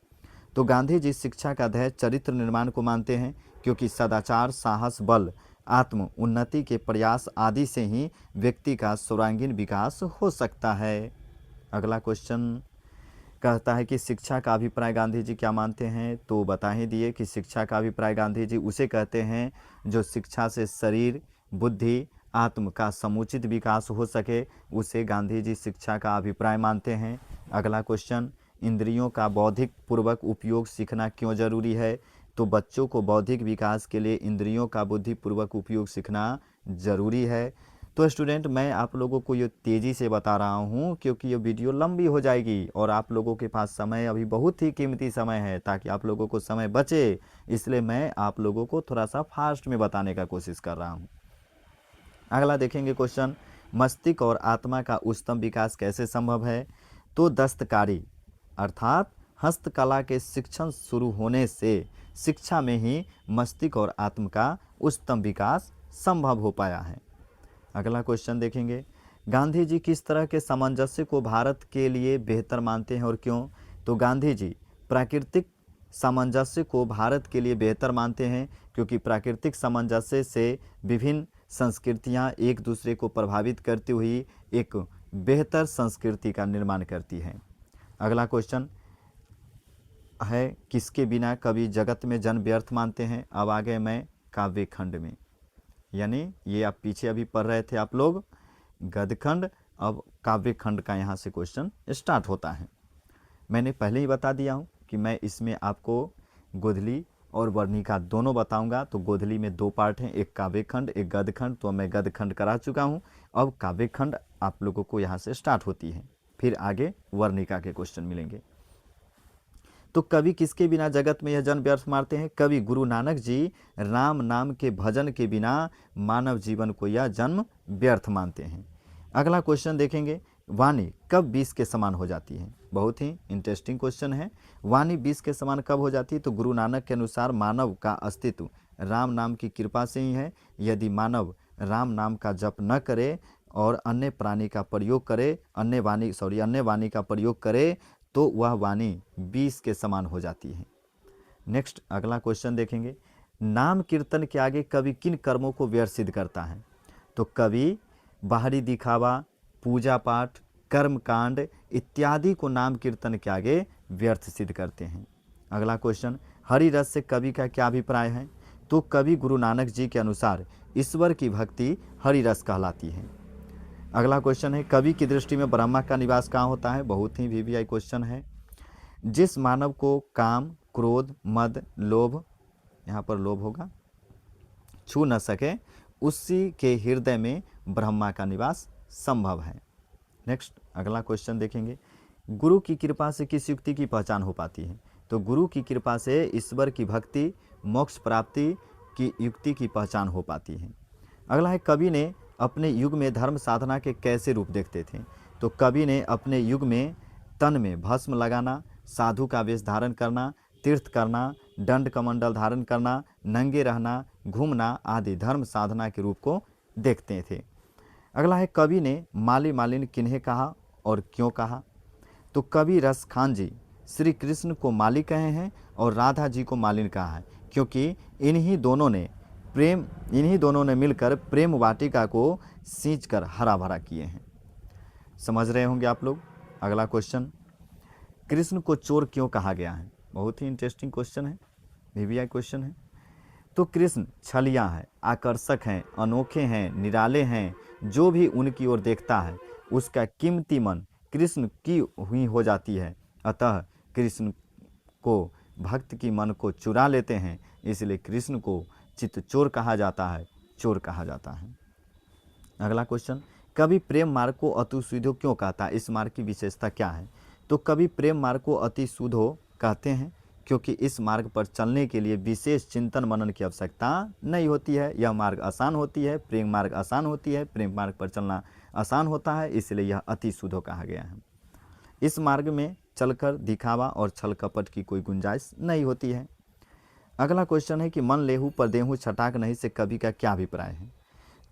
S1: तो गांधी जी शिक्षा का ध्येय चरित्र निर्माण को मानते हैं क्योंकि सदाचार, साहस, बल, आत्म उन्नति के प्रयास आदि से ही व्यक्ति का सर्वांगीण विकास हो सकता है। अगला क्वेश्चन कहता है कि शिक्षा का अभिप्राय गांधी जी क्या मानते हैं। तो बता ही दिए कि शिक्षा का अभिप्राय गांधी जी उसे कहते हैं जो शिक्षा से शरीर, बुद्धि, आत्म का समुचित विकास हो सके, उसे गांधी जी शिक्षा का अभिप्राय मानते हैं। अगला क्वेश्चन, इंद्रियों का बौद्धिक पूर्वक उपयोग सीखना क्यों जरूरी है। तो बच्चों को बौद्धिक विकास के लिए इंद्रियों का बुद्धिपूर्वक उपयोग सीखना जरूरी है। तो स्टूडेंट, मैं आप लोगों को ये तेज़ी से बता रहा हूँ क्योंकि ये वीडियो लंबी हो जाएगी और आप लोगों के पास समय अभी बहुत ही कीमती समय है, ताकि आप लोगों को समय बचे, इसलिए मैं आप लोगों को थोड़ा सा फास्ट में बताने का कोशिश कर रहा हूँ। अगला देखेंगे क्वेश्चन, मस्तिष्क और आत्मा का उच्चतम विकास कैसे संभव है। तो दस्तकारी अर्थात हस्तकला के शिक्षण शुरू होने से शिक्षा में ही मस्तिष्क और आत्मा का उच्चतम विकास संभव हो पाया है। अगला क्वेश्चन देखेंगे, गांधी जी किस तरह के सामंजस्य को भारत के लिए बेहतर मानते हैं और क्यों। तो गांधी जी प्राकृतिक सामंजस्य को भारत के लिए बेहतर मानते हैं क्योंकि प्राकृतिक सामंजस्य से विभिन्न संस्कृतियां एक दूसरे को प्रभावित करती हुई एक बेहतर संस्कृति का निर्माण करती हैं। अगला क्वेश्चन है, किसके बिना कवि जगत में जन्म व्यर्थ मानते हैं। अब आ गए मैं काव्य खंड में, यानी ये आप पीछे अभी पढ़ रहे थे आप लोग गद्यखंड, अब काव्य खंड का यहाँ से क्वेश्चन स्टार्ट होता है। मैंने पहले ही बता दिया हूँ कि मैं इसमें आपको गोधली और वर्णिका दोनों बताऊंगा। तो गोधली में 2 पार्ट हैं, एक काव्य खंड, एक गद्यखंड। तो मैं गद्यखंड करा चुका हूँ, अब काव्य खंड आप लोगों को यहाँ से स्टार्ट होती है, फिर आगे वर्णिका के क्वेश्चन मिलेंगे। तो कवि किसके बिना जगत में यह जन्म व्यर्थ मानते हैं। कवि गुरु नानक जी राम नाम के भजन के बिना मानव जीवन को यह जन्म व्यर्थ मानते हैं। अगला क्वेश्चन देखेंगे, वाणी कब विष के समान हो जाती है। बहुत ही इंटरेस्टिंग क्वेश्चन है। वाणी विष के समान कब हो जाती है। तो गुरु नानक के अनुसार मानव का अस्तित्व राम नाम की कृपा से ही है। यदि मानव राम नाम का जप न करे और अन्य प्राणी का प्रयोग करे, अन्य वाणी का प्रयोग करे, तो वह वाणी विष के समान हो जाती है। नेक्स्ट अगला क्वेश्चन देखेंगे, नाम कीर्तन के आगे कवि किन कर्मों को व्यर्थ सिद्ध करता है? तो कवि बाहरी दिखावा, पूजा पाठ, कर्म कांड इत्यादि को नाम कीर्तन के आगे व्यर्थ सिद्ध करते हैं। अगला क्वेश्चन, हरि रस से कवि का क्या अभिप्राय है? तो कवि गुरु नानक जी के अनुसार ईश्वर की भक्ति हरि रस कहलाती है। अगला क्वेश्चन है, कवि की दृष्टि में ब्रह्मा का निवास कहाँ होता है? बहुत ही वीवीआई क्वेश्चन है। जिस मानव को काम, क्रोध, मद, लोभ, यहाँ पर लोभ होगा, छू न सके, उसी के हृदय में ब्रह्मा का निवास संभव है। नेक्स्ट अगला क्वेश्चन देखेंगे, गुरु की कृपा से किस युक्ति की पहचान हो पाती है? तो गुरु की कृपा से ईश्वर की भक्ति, मोक्ष प्राप्ति की युक्ति की पहचान हो पाती है। अगला है, कवि ने अपने युग में धर्म साधना के कैसे रूप देखते थे? तो कवि ने अपने युग में तन में भस्म लगाना, साधु का वेश धारण करना, तीर्थ करना, दंड कमंडल धारण करना, नंगे रहना, घूमना आदि धर्म साधना के रूप को देखते थे। अगला है, कवि ने माली मालिन किन्हें कहा और क्यों कहा? तो कवि रसखान जी श्री कृष्ण को माली कहे हैं और राधा जी को मालिन कहा है, क्योंकि इन्हीं दोनों ने मिलकर प्रेम वाटिका को सींच कर हरा भरा किए हैं। समझ रहे होंगे आप लोग। अगला क्वेश्चन, कृष्ण को चोर क्यों कहा गया है? बहुत ही इंटरेस्टिंग क्वेश्चन है, वीवीआई क्वेश्चन है। तो कृष्ण छलिया है, आकर्षक हैं, अनोखे हैं, निराले हैं। जो भी उनकी ओर देखता है उसका कीमती मन कृष्ण की हुई हो जाती है। अतः कृष्ण को भक्त की मन को चुरा लेते हैं, इसलिए कृष्ण को चित्त चोर कहा जाता है, चोर कहा जाता है। अगला क्वेश्चन, कवि प्रेम मार्ग को अति शुद्धो क्यों कहता है? इस मार्ग की विशेषता क्या है? तो कवि प्रेम मार्ग को अति शुद्धो कहते हैं क्योंकि इस मार्ग पर चलने के लिए विशेष चिंतन मनन की आवश्यकता नहीं होती है। यह मार्ग आसान होती है, प्रेम मार्ग आसान होती है, प्रेम मार्ग पर चलना आसान होता है, इसलिए यह अति शुद्धो कहा गया है। इस मार्ग में चलकर दिखावा और छल कपट की कोई गुंजाइश नहीं होती है। अगला क्वेश्चन है कि मन लेहू पर देहू छटाक नहीं से कवि का क्या अभिप्राय है?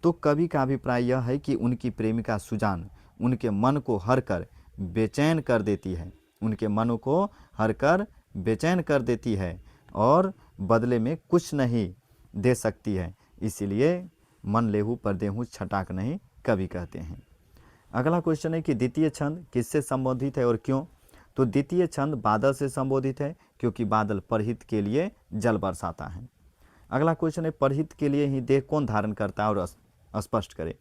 S1: तो कवि का अभिप्राय यह है कि उनकी प्रेमिका सुजान उनके मन को हर कर बेचैन कर देती है, उनके मन को हर कर बेचैन कर देती है और बदले में कुछ नहीं दे सकती है, इसीलिए मन लेहू पर देहू छटाक नहीं कवि कहते हैं। अगला क्वेश्चन है कि द्वितीय छंद किससे संबोधित है और क्यों? तो द्वितीय छंद बादल से संबोधित है क्योंकि बादल परहित के लिए जल बरसाता है। अगला क्वेश्चन है, परहित के लिए ही देह कौन धारण करता है और स्पष्ट करे?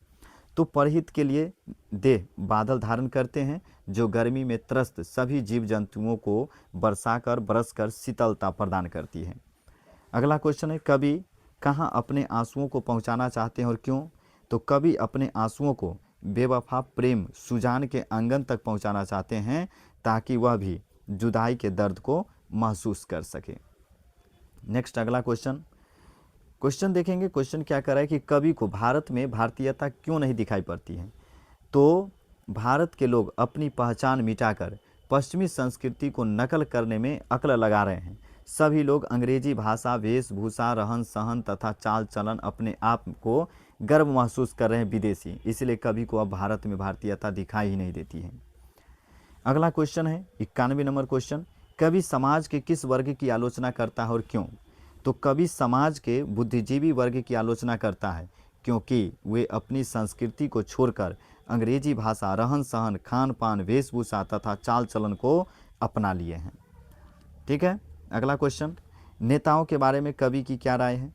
S1: तो परहित के लिए देह बादल धारण करते हैं जो गर्मी में त्रस्त सभी जीव जंतुओं को बरसाकर बरसकर शीतलता प्रदान करती है। अगला क्वेश्चन है, कवि कहाँ अपने आंसुओं को पहुँचाना चाहते हैं और क्यों? तो कवि अपने आंसुओं को बेवफा प्रेम सुजान के आंगन तक पहुँचाना चाहते हैं ताकि वह भी जुदाई के दर्द को महसूस कर सके। नेक्स्ट अगला क्वेश्चन देखेंगे। क्वेश्चन क्या कर रहा है कि कवि को भारत में भारतीयता क्यों नहीं दिखाई पड़ती है? तो भारत के लोग अपनी पहचान मिटाकर पश्चिमी संस्कृति को नकल करने में अक्ल लगा रहे हैं। सभी लोग अंग्रेजी भाषा, वेशभूषा, रहन सहन तथा चाल चलन अपने आप को गर्व महसूस कर रहे हैं विदेशी, इसलिए कवि को अब भारत में भारतीयता दिखाई ही नहीं देती है। अगला क्वेश्चन है 91 नंबर क्वेश्चन, कवि समाज के किस वर्ग की आलोचना करता है और क्यों? तो कवि समाज के बुद्धिजीवी वर्ग की आलोचना करता है क्योंकि वे अपनी संस्कृति को छोड़कर अंग्रेजी भाषा, रहन सहन, खान पान, वेशभूषा तथा चाल चलन को अपना लिए हैं। ठीक है। अगला क्वेश्चन, नेताओं के बारे में कवि की क्या राय है?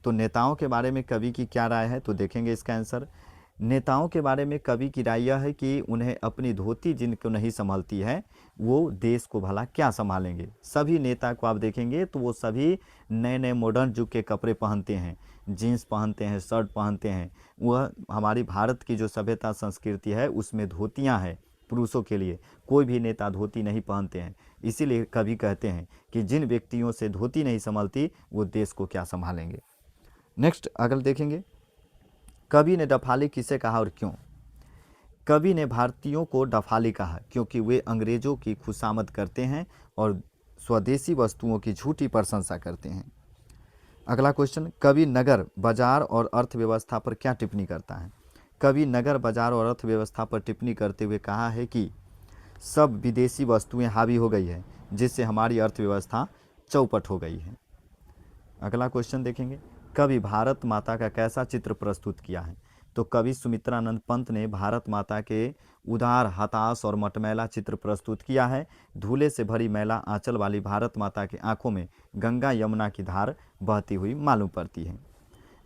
S1: तो नेताओं के बारे में कवि की क्या राय है, तो देखेंगे इसका आंसर। नेताओं के बारे में कवि की राय यह है कि उन्हें अपनी धोती जिनको नहीं संभालती है वो देश को भला क्या संभालेंगे। सभी नेता को आप देखेंगे तो वो सभी नए नए मॉडर्न युग के कपड़े पहनते हैं, जीन्स पहनते हैं, शर्ट पहनते हैं। वह हमारी भारत की जो सभ्यता संस्कृति है उसमें धोतियां हैं पुरुषों के लिए, कोई भी नेता धोती नहीं पहनते हैं। इसीलिए कवि कहते हैं कि जिन व्यक्तियों से धोती नहीं संभलती वो देश को क्या संभालेंगे। नेक्स्ट अगल देखेंगे, कवि ने डफाली किसे कहा और क्यों? कवि ने भारतीयों को डफाली कहा क्योंकि वे अंग्रेजों की खुशामद करते हैं और स्वदेशी वस्तुओं की झूठी प्रशंसा करते हैं। अगला क्वेश्चन, कवि नगर, बाजार और अर्थव्यवस्था पर क्या टिप्पणी करता है? कवि नगर, बाजार और अर्थव्यवस्था पर टिप्पणी करते हुए कहा है कि सब विदेशी वस्तुएं हावी हो गई है जिससे हमारी अर्थव्यवस्था चौपट हो गई है। अगला क्वेश्चन देखेंगे, कवि भारत माता का कैसा चित्र प्रस्तुत किया है? तो कवि सुमित्रानंद पंत ने भारत माता के उदार, हताश और मटमैला चित्र प्रस्तुत किया है। धूले से भरी मैला आंचल वाली भारत माता की आंखों में गंगा यमुना की धार बहती हुई मालूम पड़ती है।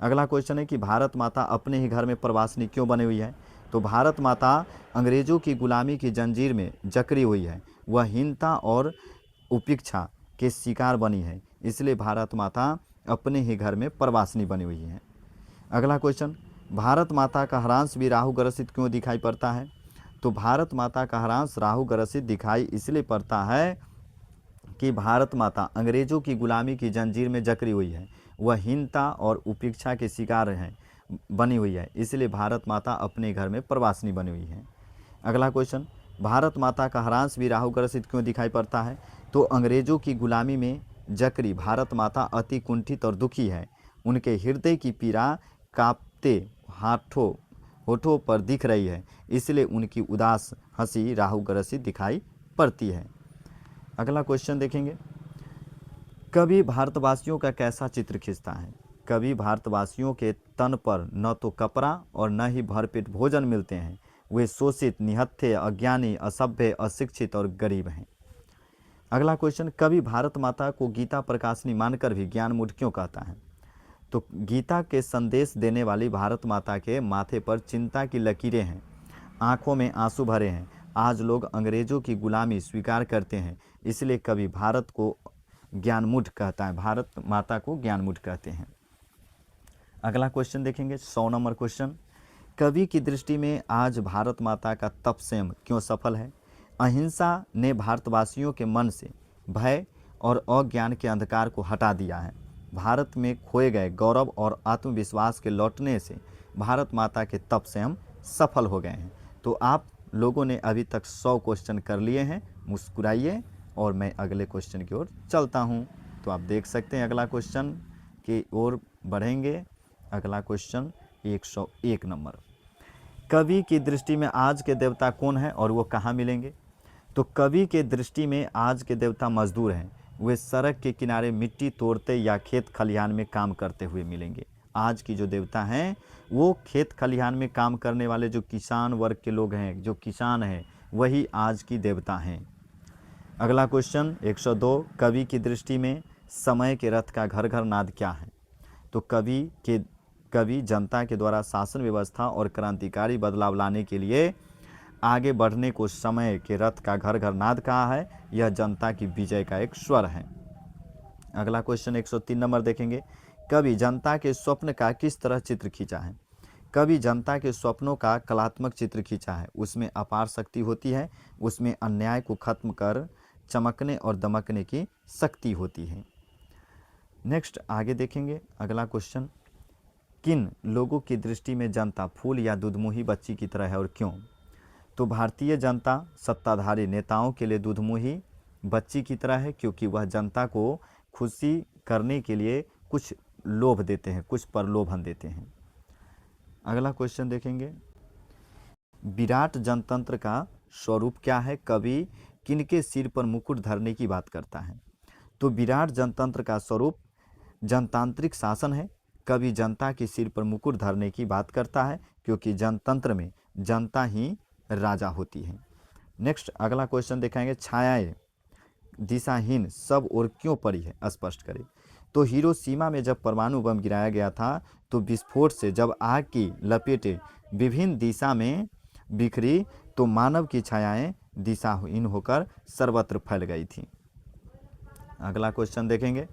S1: अगला क्वेश्चन है कि भारत माता अपने ही घर में प्रवासिनी क्यों बनी हुई है? तो भारत माता अंग्रेजों की गुलामी की जंजीर में जकड़ी हुई है। वह हीनता और उपेक्षा के शिकार बनी है, इसलिए भारत माता अपने ही घर में प्रवासिनी बनी हुई है। अगला क्वेश्चन, भारत माता का हरांश भी राहु ग्रसित क्यों दिखाई पड़ता है? तो भारत माता का हरांश राहु ग्रसित दिखाई इसलिए पड़ता है कि भारत माता अंग्रेजों की गुलामी की जंजीर में जकड़ी हुई है। वह हीनता और उपेक्षा के शिकार है बनी हुई है, इसलिए भारत माता अपने घर में प्रवासिनी बनी हुई है। अगला क्वेश्चन, भारत माता का हरांश भी राहु ग्रसित क्यों दिखाई पड़ता है? तो अंग्रेजों की गुलामी में जकड़ी भारत माता अति कुंठित और दुखी है। उनके हृदय की पीड़ा कांपते होठों पर दिख रही है, इसलिए उनकी उदास हंसी राहु ग्रसित दिखाई पड़ती है। अगला क्वेश्चन देखेंगे, कवि भारतवासियों का कैसा चित्र खींचता है? कवि भारतवासियों के तन पर न तो कपड़ा और न ही भरपेट भोजन मिलते हैं। वे शोषित, निहत्थे, अज्ञानी, असभ्य, अशिक्षित और गरीब हैं। अगला क्वेश्चन, कवि भारत माता को गीता प्रकाशिनी मानकर भी ज्ञान मूठ क्यों कहता है? तो गीता के संदेश देने वाली भारत माता के माथे पर चिंता की लकीरें हैं, आंखों में आंसू भरे हैं। आज लोग अंग्रेजों की गुलामी स्वीकार करते हैं, इसलिए कवि भारत को ज्ञानमूठ कहता है, भारत माता को ज्ञानमूठ कहते हैं। अगला क्वेश्चन देखेंगे, 100 नंबर क्वेश्चन, कवि की दृष्टि में आज भारत माता का तपस्यम क्यों सफल है? अहिंसा ने भारतवासियों के मन से भय और अज्ञान के अंधकार को हटा दिया है। भारत में खोए गए गौरव और आत्मविश्वास के लौटने से भारत माता के तपस्यम सफल हो गए हैं। तो आप लोगों ने अभी तक 100 क्वेश्चन कर लिए हैं। मुस्कुराइए और मैं अगले क्वेश्चन की ओर चलता हूं। तो आप देख सकते हैं अगला क्वेश्चन की ओर बढ़ेंगे। अगला क्वेश्चन 101 नंबर, कवि की दृष्टि में आज के देवता कौन है और वो कहाँ मिलेंगे? तो कवि के दृष्टि में आज के देवता मजदूर हैं। वे सड़क के किनारे मिट्टी तोड़ते या खेत खलिहान में काम करते हुए मिलेंगे। आज की जो देवता हैं वो खेत खलिहान में काम करने वाले जो किसान वर्ग के लोग हैं, जो किसान हैं, वही आज की देवता हैं। अगला क्वेश्चन 102, कवि की दृष्टि में समय के रथ का घर घर नाद क्या है? तो कवि जनता के द्वारा शासन व्यवस्था और क्रांतिकारी बदलाव लाने के लिए आगे बढ़ने को समय के रथ का घर घर नाद कहा है। यह जनता की विजय का एक स्वर है। अगला क्वेश्चन 103 नंबर देखेंगे, कवि जनता के स्वप्न का किस तरह चित्र खींचा है? कवि जनता के स्वप्नों का कलात्मक चित्र खींचा है। उसमें अपार शक्ति होती है, उसमें अन्याय को खत्म कर चमकने और दमकने की शक्ति होती है। नेक्स्ट आगे देखेंगे अगला क्वेश्चन, किन लोगों की दृष्टि में जनता फूल या दूधमुही बच्ची की तरह है और क्यों? तो भारतीय जनता सत्ताधारी नेताओं के लिए दूधमुही बच्ची की तरह है, क्योंकि वह जनता को खुशी करने के लिए कुछ लोभ देते हैं, कुछ प्रलोभन देते हैं। अगला क्वेश्चन देखेंगे, विराट जनतंत्र का स्वरूप क्या है? कवि किनके सिर पर मुकुट धरने की बात करता है? तो विराट जनतंत्र का स्वरूप जनतांत्रिक शासन है। कवि जनता के सिर पर मुकुट धरने की बात करता है, क्योंकि जनतंत्र में जनता ही राजा होती है। नेक्स्ट अगला क्वेश्चन दिखाएंगे, छायाएं दिशाहीन सब और क्यों पड़ी है, स्पष्ट करें। तो हिरोशिमा में जब परमाणु बम गिराया गया था तो विस्फोट से जब आग की लपेटें विभिन्न दिशा में बिखरी तो मानव की छायाएं दिशाहीन होकर सर्वत्र फैल गई थी। अगला क्वेश्चन देखेंगे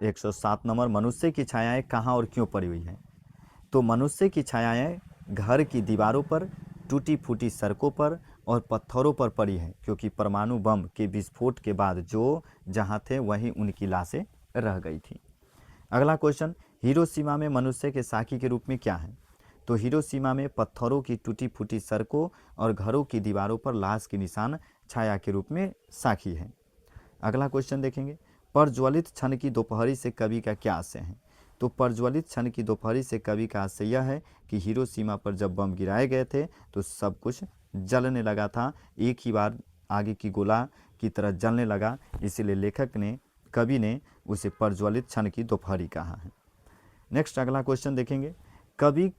S1: 107 नंबर, मनुष्य की छायाएं कहाँ और क्यों पड़ी हुई हैं? तो मनुष्य की छायाएं घर की दीवारों पर, टूटी फूटी सड़कों पर और पत्थरों पर पड़ी है, क्योंकि परमाणु बम के विस्फोट के बाद जो जहां थे वहीं उनकी लाशें रह गई थी। अगला क्वेश्चन, हिरोशिमा में मनुष्य के साक्षी के रूप में क्या है? तो हिरोशिमा में पत्थरों की टूटी फूटी सड़कों और घरों की दीवारों पर लाश के निशान छाया के रूप में साक्षी है। अगला क्वेश्चन देखेंगे, प्रज्वलित क्षण की दोपहरी से कवि का क्या आशय है? तो प्रज्वलित क्षण की दोपहरी से कवि का आशय यह है कि हिरोशिमा पर जब बम गिराए गए थे तो सब कुछ जलने लगा था, एक ही बार आगे की गोला की तरह जलने लगा। इसीलिए लेखक ने कवि ने उसे प्रज्वलित क्षण की दोपहरी कहा है। नेक्स्ट अगला क्वेश्चन देखेंगे, कवि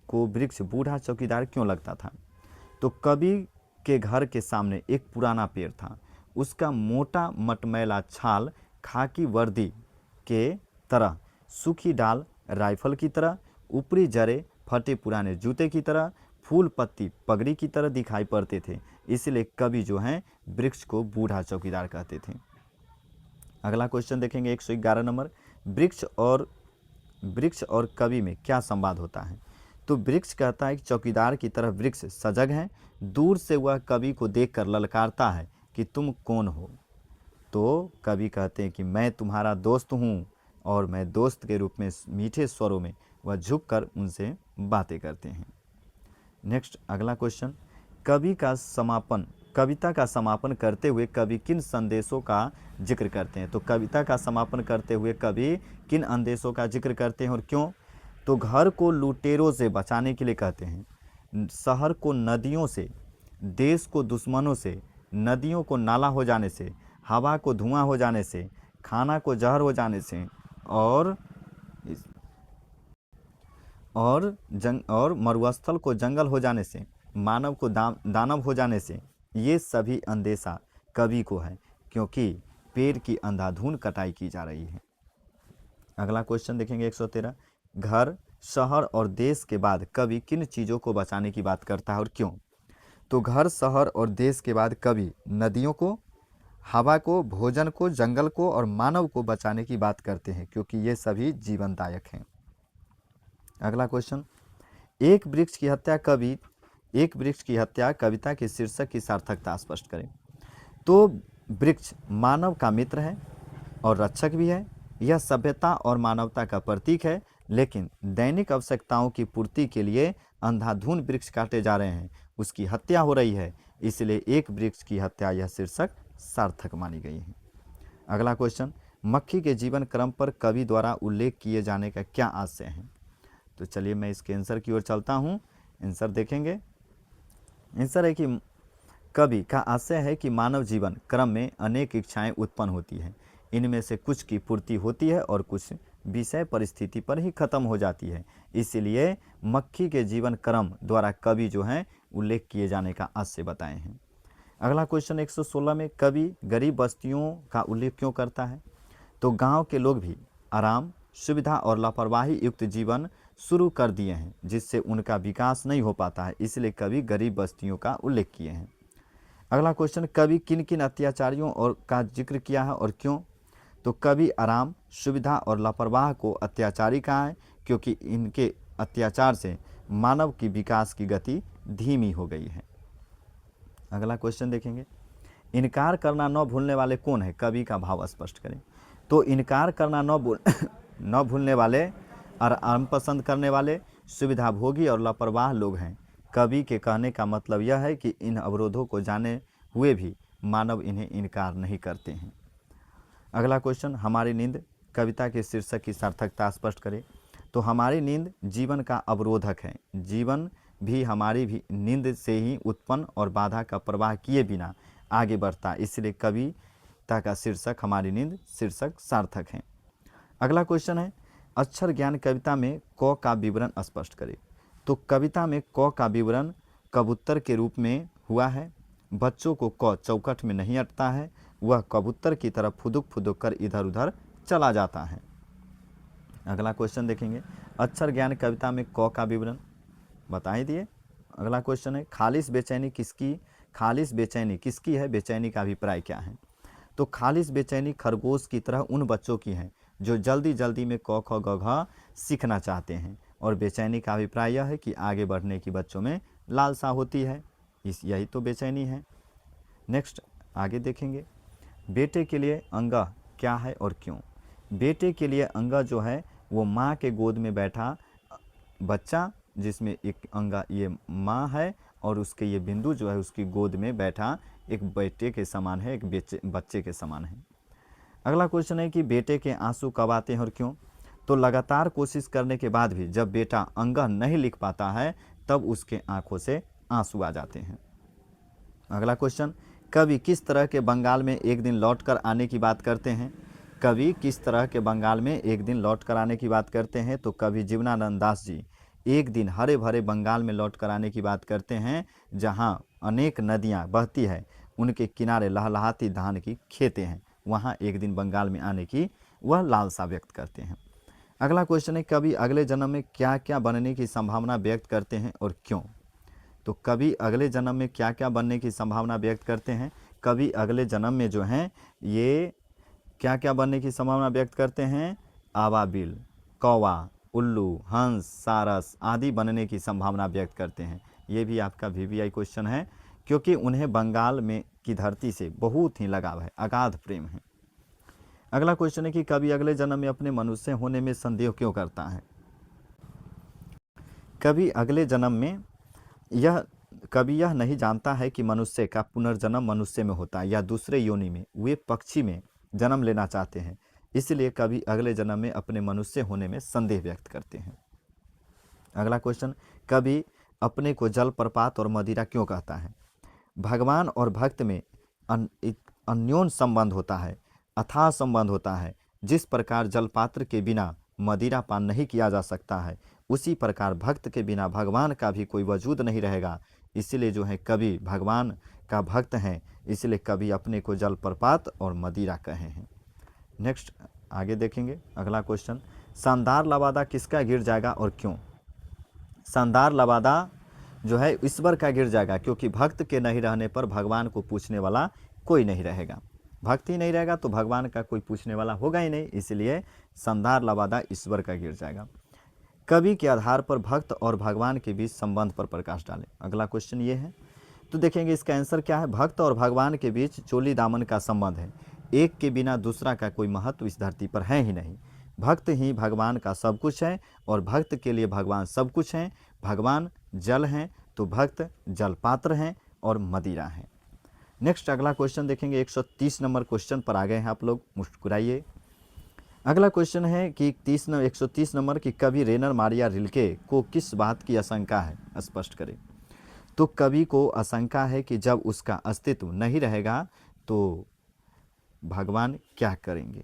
S1: को वृक्ष बूढ़ा चौकीदार क्यों लगता था? तो कवि के घर के सामने एक पुराना पेड़ था। उसका मोटा मटमैला छाल खाकी वर्दी के तरह, सूखी डाल राइफल की तरह, ऊपरी जड़े फटे पुराने जूते की तरह, फूल पत्ती पगड़ी की तरह दिखाई पड़ते थे। इसलिए कवि जो हैं वृक्ष को बूढ़ा चौकीदार कहते थे। अगला क्वेश्चन देखेंगे 111 नंबर, वृक्ष और कवि में क्या संवाद होता है? तो वृक्ष कहता है कि चौकीदार की तरह वृक्ष सजग है। दूर से वह कवि को देखकर ललकारता है कि तुम कौन हो? तो कवि कहते हैं कि मैं तुम्हारा दोस्त हूँ, और मैं दोस्त के रूप में मीठे स्वरों में वह झुककर उनसे बातें करते हैं। नेक्स्ट अगला क्वेश्चन, कविता का समापन करते हुए कवि किन संदेशों का जिक्र करते हैं? तो कविता का समापन करते हुए कवि किन संदेशों का जिक्र करते हैं और क्यों? तो घर को लुटेरों से बचाने के लिए कहते हैं, शहर को नदियों से, देश को दुश्मनों से, नदियों को नाला हो जाने से, हवा को धुआं हो जाने से, खाना को जहर हो जाने से, और मरुस्थल को जंगल हो जाने से, मानव को दानव हो जाने से, ये सभी अंदेशा कवि को है, क्योंकि पेड़ की अंधाधुंध कटाई की जा रही है। अगला क्वेश्चन देखेंगे 113, घर, शहर और देश के बाद कवि किन चीज़ों को बचाने की बात करता है और क्यों? तो घर, शहर और देश के बाद कवि नदियों को, हवा को, भोजन को, जंगल को और मानव को बचाने की बात करते हैं, क्योंकि ये सभी जीवनदायक हैं। अगला क्वेश्चन, एक वृक्ष की हत्या कविता के शीर्षक की सार्थकता स्पष्ट करें। तो वृक्ष मानव का मित्र है और रक्षक भी है। यह सभ्यता और मानवता का प्रतीक है, लेकिन दैनिक आवश्यकताओं की पूर्ति के लिए अंधाधुंध वृक्ष काटे जा रहे हैं, उसकी हत्या हो रही है, इसलिए एक वृक्ष की हत्या यह शीर्षक सार्थक मानी गई है। अगला क्वेश्चन, मक्खी के जीवन क्रम पर कवि द्वारा उल्लेख किए जाने का क्या आशय है? तो चलिए मैं इसके आंसर की ओर चलता हूँ। आंसर देखेंगे, आंसर है कि कवि का आशय है कि मानव जीवन क्रम में अनेक इच्छाएं उत्पन्न होती हैं। इनमें से कुछ की पूर्ति होती है और कुछ विषय परिस्थिति पर ही खत्म हो जाती है। इसलिए मक्खी के जीवन क्रम द्वारा कवि जो हैं उल्लेख किए जाने का आशय बताए हैं। अगला क्वेश्चन 116 में कवि गरीब बस्तियों का उल्लेख क्यों करता है? तो गांव के लोग भी आराम, सुविधा और लापरवाही युक्त जीवन शुरू कर दिए हैं, जिससे उनका विकास नहीं हो पाता है, इसलिए कवि गरीब बस्तियों का उल्लेख किए हैं। अगला क्वेश्चन, कवि किन किन अत्याचारियों और का जिक्र किया है और क्यों? तो कवि आराम, सुविधा और लापरवाह को अत्याचारी कहा है, क्योंकि इनके अत्याचार से मानव की विकास की गति धीमी हो गई है। अगला क्वेश्चन देखेंगे, इनकार करना न भूलने वाले कौन है? कवि का भाव स्पष्ट करें। तो इनकार करना न भूलने वाले और आराम पसंद करने वाले, सुविधाभोगी और लापरवाह लोग हैं। कवि के कहने का मतलब यह है कि इन अवरोधों को जाने हुए भी मानव इन्हें इनकार नहीं करते हैं। अगला क्वेश्चन, हमारी नींद कविता के शीर्षक की सार्थकता स्पष्ट करें। तो हमारी नींद जीवन का अवरोधक है। जीवन भी हमारी भी नींद से ही उत्पन्न और बाधा का प्रवाह किए बिना आगे बढ़ता, इसलिए कविता का शीर्षक हमारी नींद शीर्षक सार्थक है। अगला क्वेश्चन है, अक्षर ज्ञान कविता में क का विवरण स्पष्ट करें। तो कविता में क का विवरण कबूतर के रूप में हुआ है। बच्चों को क चौखट में नहीं अटता है, वह कबूतर की तरह फुदुक फुदुक कर इधर उधर चला जाता है। अगला क्वेश्चन देखेंगे, अक्षर ज्ञान कविता में क का विवरण बता ही दिए। अगला क्वेश्चन है, खालिश बेचैनी किसकी है? बेचैनी का अभिप्राय क्या है? तो खालिश बेचैनी खरगोश की तरह उन बच्चों की है जो जल्दी जल्दी में क ख ग घ सीखना चाहते हैं, और बेचैनी का अभिप्राय यह है कि आगे बढ़ने की बच्चों में लालसा होती है, यही तो बेचैनी है। नेक्स्ट आगे देखेंगे, बेटे के लिए अंगह क्या है और क्यों? बेटे के लिए अंगह जो है वो माँ के गोद में बैठा बच्चा, जिसमें एक अंगा ये माँ है और उसके ये बिंदु जो है उसकी गोद में बैठा एक बेटे के समान है, एक बच्चे के समान है। अगला क्वेश्चन है कि बेटे के आंसू कब आते हैं और क्यों? तो लगातार कोशिश करने के बाद भी जब बेटा अंगह नहीं लिख पाता है तब उसके आंखों से आंसू आ जाते हैं। अगला क्वेश्चन, कवि किस तरह के बंगाल में एक दिन लौट कर आने की बात करते हैं? कवि किस तरह के बंगाल में एक दिन लौट कर आने की बात करते हैं? तो कवि जीवनानंद दास जी एक दिन हरे भरे बंगाल में लौट कर आने की बात करते हैं, जहाँ अनेक नदियाँ बहती है, उनके किनारे लहलहाती धान की खेतें हैं, वहाँ एक दिन बंगाल में आने की वह लालसा व्यक्त करते हैं। अगला क्वेश्चन है, कवि अगले जन्म में क्या क्या बनने की संभावना व्यक्त करते हैं और क्यों? तो कवि अगले जन्म में क्या क्या बनने की संभावना व्यक्त करते हैं? कवि अगले जन्म में जो हैं ये क्या क्या बनने की संभावना व्यक्त करते हैं? आबाबिल, कौवा, उल्लू, हंस, सारस आदि बनने की संभावना व्यक्त करते हैं। ये भी आपका वीवीआई क्वेश्चन है, क्योंकि उन्हें बंगाल में की धरती से बहुत ही लगाव है, अगाध प्रेम है। अगला क्वेश्चन है कि कवि अगले जन्म में अपने मनुष्य होने में संदेह क्यों करता है? कवि अगले जन्म में कवि यह नहीं जानता है कि मनुष्य का पुनर्जन्म मनुष्य में होता है या दूसरे योनि में, वे पक्षी में जन्म लेना चाहते हैं, इसलिए कवि अगले जन्म में अपने मनुष्य होने में संदेह व्यक्त करते हैं। अगला क्वेश्चन, कवि अपने को जल, प्रपात और मदिरा क्यों कहता है? भगवान और भक्त में अन्योन्य संबंध होता है, अथाह संबंध होता है। जिस प्रकार जलपात्र के बिना मदिरा पान नहीं किया जा सकता है, उसी प्रकार भक्त के बिना भगवान का भी कोई वजूद नहीं रहेगा। इसीलिए जो है कवि भगवान का भक्त हैं, इसलिए कवि अपने को जलप्रपात और मदिरा कहे हैं। नेक्स्ट आगे देखेंगे। अगला क्वेश्चन, शानदार लबादा किसका गिर जाएगा और क्यों? शानदार लबादा जो है ईश्वर का गिर जाएगा, क्योंकि भक्त के नहीं रहने पर भगवान को पूछने वाला कोई नहीं रहेगा। भक्त ही नहीं रहेगा तो भगवान का कोई पूछने वाला होगा ही नहीं, इसलिए शानदार लबादा ईश्वर का गिर जाएगा। कवि के आधार पर भक्त और भगवान के बीच संबंध पर प्रकाश डालें। अगला क्वेश्चन ये है, तो देखेंगे इसका आंसर क्या है। भक्त और भगवान के बीच चोली दामन का संबंध है, एक के बिना दूसरा का कोई महत्व इस धरती पर है ही नहीं। भक्त ही भगवान का सब कुछ है और भक्त के लिए भगवान सब कुछ हैं। भगवान जल हैं तो भक्त जलपात्र हैं और मदिरा हैं। नेक्स्ट अगला क्वेश्चन देखेंगे, 130 नंबर क्वेश्चन पर आ गए हैं आप लोग, मुस्कुराइए। अगला क्वेश्चन है कि 130 नंबर की कवि रेनर मारिया रिल्के को किस बात की आशंका है, स्पष्ट करें। तो कवि को आशंका है कि जब उसका अस्तित्व नहीं रहेगा तो भगवान क्या करेंगे।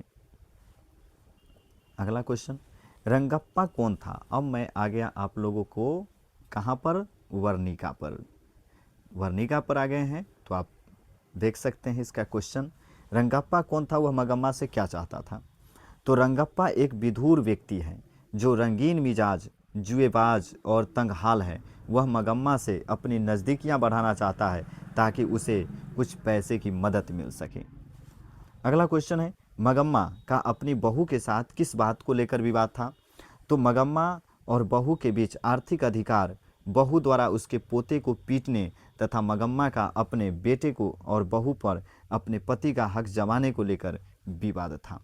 S1: अगला क्वेश्चन, रंगप्पा कौन था? अब मैं आ गया आप लोगों को कहाँ पर? वर्णिका पर। वर्णिका पर आ गए हैं, तो आप देख सकते हैं इसका क्वेश्चन। रंगप्पा कौन था? वह मगम्मा से क्या चाहता था? तो रंगप्पा एक विधुर व्यक्ति है जो रंगीन मिजाज, जुएबाज और तंगहाल है। वह मगम्मा से अपनी नज़दीकियां बढ़ाना चाहता है ताकि उसे कुछ पैसे की मदद मिल सके। अगला क्वेश्चन है, मगम्मा का अपनी बहू के साथ किस बात को लेकर विवाद था? तो मगम्मा और बहू के बीच आर्थिक अधिकार, बहू द्वारा उसके पोते को पीटने तथा मगम्मा का अपने बेटे को और बहू पर अपने पति का हक जमाने को लेकर विवाद था।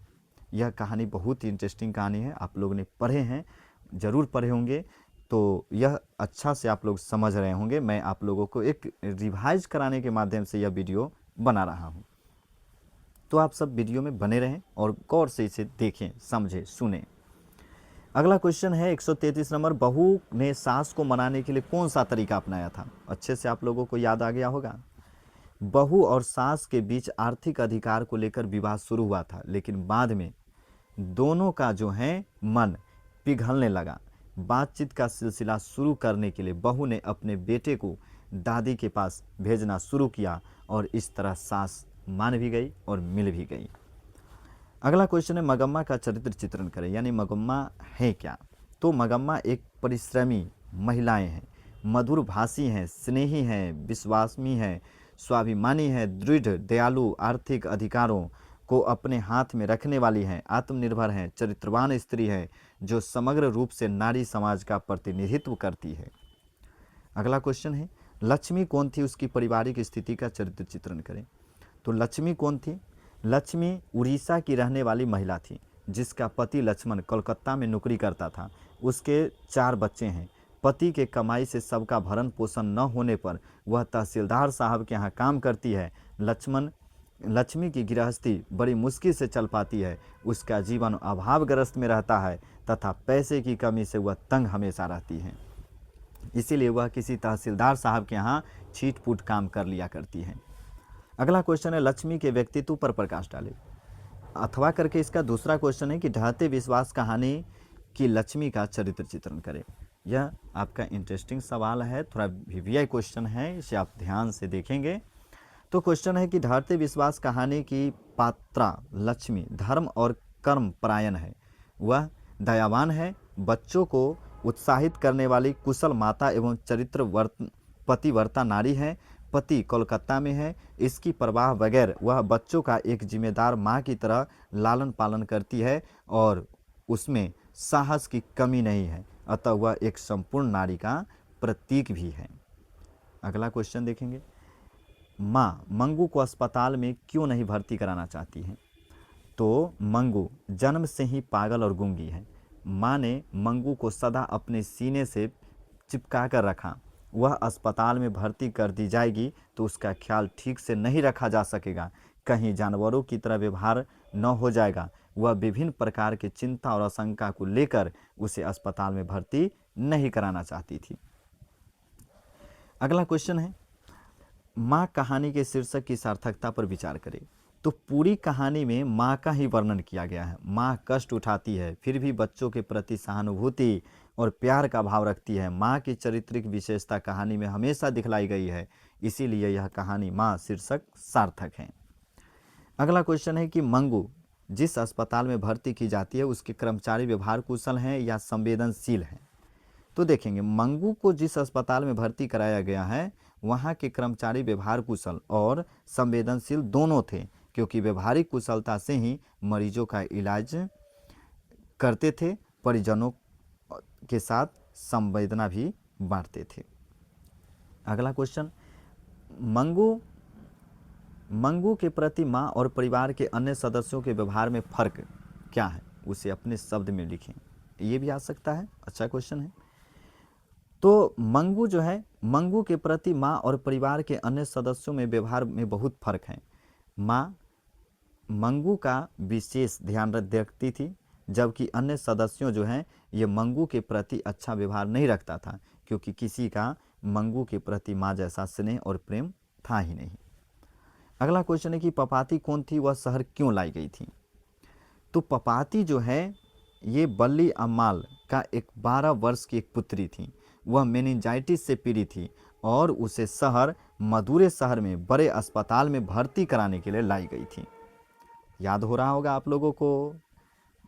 S1: यह कहानी बहुत ही इंटरेस्टिंग कहानी है, आप लोगों ने पढ़े हैं, ज़रूर पढ़े होंगे, तो यह अच्छा से आप लोग समझ रहे होंगे। मैं आप लोगों को एक रिवाइज कराने के माध्यम से यह वीडियो बना रहा हूँ, तो आप सब वीडियो में बने रहें और गौर से इसे देखें, समझें, सुनें। अगला क्वेश्चन है 133 नंबर, बहू ने सास को मनाने के लिए कौन सा तरीका अपनाया था? अच्छे से आप लोगों को याद आ गया होगा। बहू और सास के बीच आर्थिक अधिकार को लेकर विवाद शुरू हुआ था, लेकिन बाद में दोनों का जो है मन पिघलने लगा। बातचीत का सिलसिला शुरू करने के लिए बहू ने अपने बेटे को दादी के पास भेजना शुरू किया और इस तरह सास मान भी गई और मिल भी गई। अगला क्वेश्चन है, मगम्मा का चरित्र चित्रण करें, यानी मगम्मा है क्या? तो मगम्मा एक परिश्रमी महिलाएं हैं, मधुर भाषी हैं, स्नेही हैं, विश्वासमी हैं, स्वाभिमानी है, दृढ़, दयालु, आर्थिक अधिकारों को अपने हाथ में रखने वाली हैं, आत्मनिर्भर हैं, चरित्रवान स्त्री है जो समग्र रूप से नारी समाज का प्रतिनिधित्व करती है। अगला क्वेश्चन है, लक्ष्मी कौन थी? उसकी पारिवारिक स्थिति का चरित्र चित्रण करें। तो लक्ष्मी कौन थी? लक्ष्मी उड़ीसा की रहने वाली महिला थी जिसका पति लक्ष्मण कोलकाता में नौकरी करता था। उसके 4 बच्चे हैं। पति के कमाई से सबका भरण पोषण न होने पर वह तहसीलदार साहब के यहाँ काम करती है। लक्ष्मी की गृहस्थी बड़ी मुश्किल से चल पाती है। उसका जीवन अभावग्रस्त में रहता है तथा पैसे की कमी से वह तंग हमेशा रहती है। इसीलिए वह किसी तहसीलदार साहब के यहाँ छीट फूट काम कर लिया करती है। अगला क्वेश्चन है लक्ष्मी के व्यक्तित्व पर प्रकाश डाले। अथवा करके इसका दूसरा क्वेश्चन है कि ढहते विश्वास कहानी की लक्ष्मी का चरित्र चित्रण करें। यह आपका इंटरेस्टिंग सवाल है, थोड़ा वीवीआई क्वेश्चन है, इसे आप ध्यान से देखेंगे। तो क्वेश्चन है कि ढहते विश्वास कहानी की पात्रा लक्ष्मी धर्म और कर्म परायण है, वह दयावान है, बच्चों को उत्साहित करने वाली कुशल माता एवं पतिव्रता नारी है, पति कोलकाता में है, इसकी परवाह बगैर वह बच्चों का एक जिम्मेदार माँ की तरह लालन पालन करती है और उसमें साहस की कमी नहीं है, अतः वह एक संपूर्ण नारी का प्रतीक भी है। अगला क्वेश्चन देखेंगे, माँ मंगू को अस्पताल में क्यों नहीं भर्ती कराना चाहती है? तो मंगू जन्म से ही पागल और गूंगी है। माँ ने मंगू को सदा अपने सीने से चिपका कर रखा, वह अस्पताल में भर्ती कर दी जाएगी तो उसका ख्याल ठीक से नहीं रखा जा सकेगा, कहीं जानवरों की तरह व्यवहार न हो जाएगा। वह विभिन्न प्रकार की चिंता और आशंका को लेकर उसे अस्पताल में भर्ती नहीं कराना चाहती थी। अगला क्वेश्चन है, माँ कहानी के शीर्षक की सार्थकता पर विचार करें। तो पूरी कहानी में माँ का ही वर्णन किया गया है। माँ कष्ट उठाती है फिर भी बच्चों के प्रति सहानुभूति और प्यार का भाव रखती है। माँ की चारित्रिक विशेषता कहानी में हमेशा दिखलाई गई है, इसीलिए यह कहानी माँ शीर्षक सार्थक है। अगला क्वेश्चन है कि मंगू जिस अस्पताल में भर्ती की जाती है उसके कर्मचारी व्यवहार कुशल हैं या संवेदनशील हैं? तो देखेंगे, मंगू को जिस अस्पताल में भर्ती कराया गया है वहाँ के कर्मचारी व्यवहार कुशल और संवेदनशील दोनों थे, क्योंकि व्यवहारिक कुशलता से ही मरीजों का इलाज करते थे, परिजनों के साथ संवेदना भी बांटते थे। अगला क्वेश्चन, मंगू के प्रति माँ और परिवार के अन्य सदस्यों के व्यवहार में फर्क क्या है? उसे अपने शब्द में लिखें, ये भी आ सकता है, अच्छा क्वेश्चन है। तो मंगू जो है, मंगू के प्रति माँ और परिवार के अन्य सदस्यों में व्यवहार में बहुत फर्क है। माँ मंगू का विशेष ध्यान रखती थी, जबकि अन्य सदस्यों जो हैं ये मंगू के प्रति अच्छा व्यवहार नहीं रखता था, क्योंकि किसी का मंगू के प्रति माँ जैसा स्नेह और प्रेम था ही नहीं। अगला क्वेश्चन है कि पपाती कौन थी, वह शहर क्यों लाई गई थी? तो पपाती जो है ये बल्ली अम्माल का एक 12 वर्ष की एक पुत्री थी। वह मेनिंजाइटिस से पीड़ित थी और उसे मदुरै शहर में बड़े अस्पताल में भर्ती कराने के लिए लाई गई थी। याद हो रहा होगा आप लोगों को।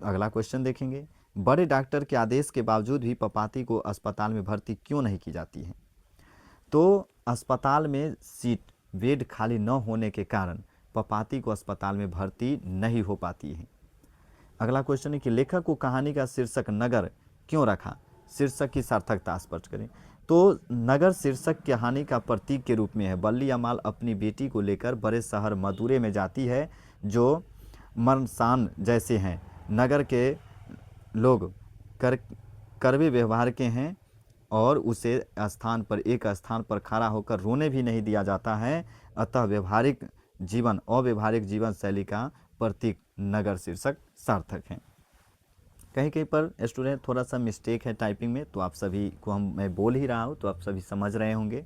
S1: अगला क्वेश्चन देखेंगे, बड़े डॉक्टर के आदेश के बावजूद भी पपाती को अस्पताल में भर्ती क्यों नहीं की जाती है? तो अस्पताल में सीट बेड खाली न होने के कारण पपाती को अस्पताल में भर्ती नहीं हो पाती है। अगला क्वेश्चन है कि लेखक को कहानी का शीर्षक नगर क्यों रखा? शीर्षक की सार्थकता स्पष्ट करें। तो नगर शीर्षक कहानी का प्रतीक के रूप में है। बल्ली अम्माल अपनी बेटी को लेकर बड़े शहर मदुरै में जाती है, जो मरसान जैसे हैं। नगर के लोग कड़वे व्यवहार के हैं और उसे एक स्थान पर खड़ा होकर रोने भी नहीं दिया जाता है, अतः अव्यवहारिक जीवन शैली का प्रतीक नगर शीर्षक सार्थक है। कहीं कहीं पर स्टूडेंट थोड़ा सा मिस्टेक है टाइपिंग में, तो आप सभी को मैं बोल ही रहा हूँ तो आप सभी समझ रहे होंगे।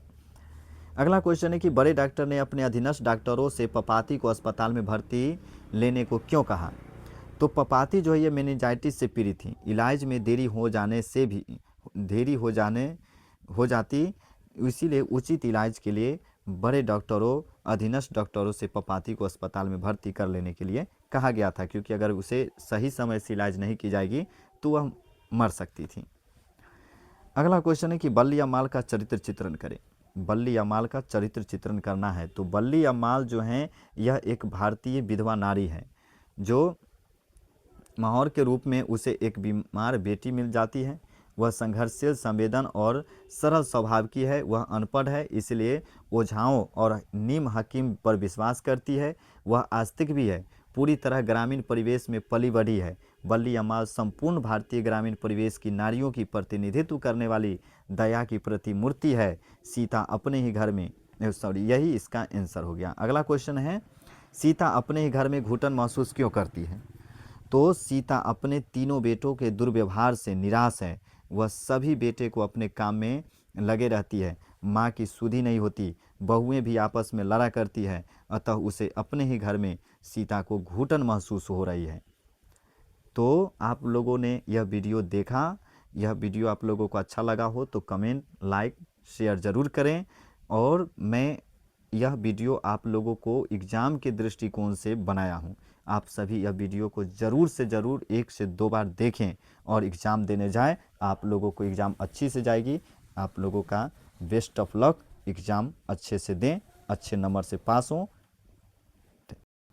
S1: अगला क्वेश्चन है कि बड़े डॉक्टर ने अपने अधीनस्थ डॉक्टरों से पपाती को अस्पताल में भर्ती लेने को क्यों कहा? तो पपाती जो है ये मेनिंजाइटिस से पीड़ित थी। इलाज में देरी हो जाती, इसीलिए उचित इलाज के लिए बड़े डॉक्टरों अधीनस्थ डॉक्टरों से पपाती को अस्पताल में भर्ती कर लेने के लिए कहा गया था, क्योंकि अगर उसे सही समय से इलाज नहीं की जाएगी तो वह मर सकती थी। अगला क्वेश्चन है कि बल्ली अम्माल का चरित्र चित्रण करें। बल्ली अम्माल का चरित्र चित्रण करना है। तो बल्ली अम्माल जो हैं यह एक भारतीय विधवा नारी है, जो महावर के रूप में उसे एक बीमार बेटी मिल जाती है। वह संघर्षशील, संवेदन और सरल स्वभाव की है। वह अनपढ़ है, इसलिए ओझाओं और नीम हकीम पर विश्वास करती है। वह आस्तिक भी है, पूरी तरह ग्रामीण परिवेश में पली बढ़ी है। बल्ली अम्माल संपूर्ण भारतीय ग्रामीण परिवेश की नारियों की प्रतिनिधित्व करने वाली दया की प्रतिमूर्ति है। सीता अपने ही घर में यही इसका आंसर हो गया। अगला क्वेश्चन है, सीता अपने ही घर में घुटन महसूस क्यों करती है? तो सीता अपने तीनों बेटों के दुर्व्यवहार से निराश है। वह सभी बेटे को अपने काम में लगे रहती है। माँ की सुधि नहीं होती। बहुएं भी आपस में लड़ा करती है, अतः उसे अपने ही घर में सीता को घुटन महसूस हो रही है। तो आप लोगों ने यह वीडियो देखा, यह वीडियो आप लोगों को अच्छा लगा हो तो कमेंट, लाइक, शेयर ज़रूर करें। और मैं यह वीडियो आप लोगों को एग्ज़ाम के दृष्टिकोण से बनाया हूँ। आप सभी यह वीडियो को ज़रूर से ज़रूर 1 से 2 बार देखें और एग्ज़ाम देने जाएं। आप लोगों को एग्ज़ाम अच्छी से जाएगी। आप लोगों का बेस्ट ऑफ लक, एग्ज़ाम अच्छे से दें, अच्छे नंबर से पास हों।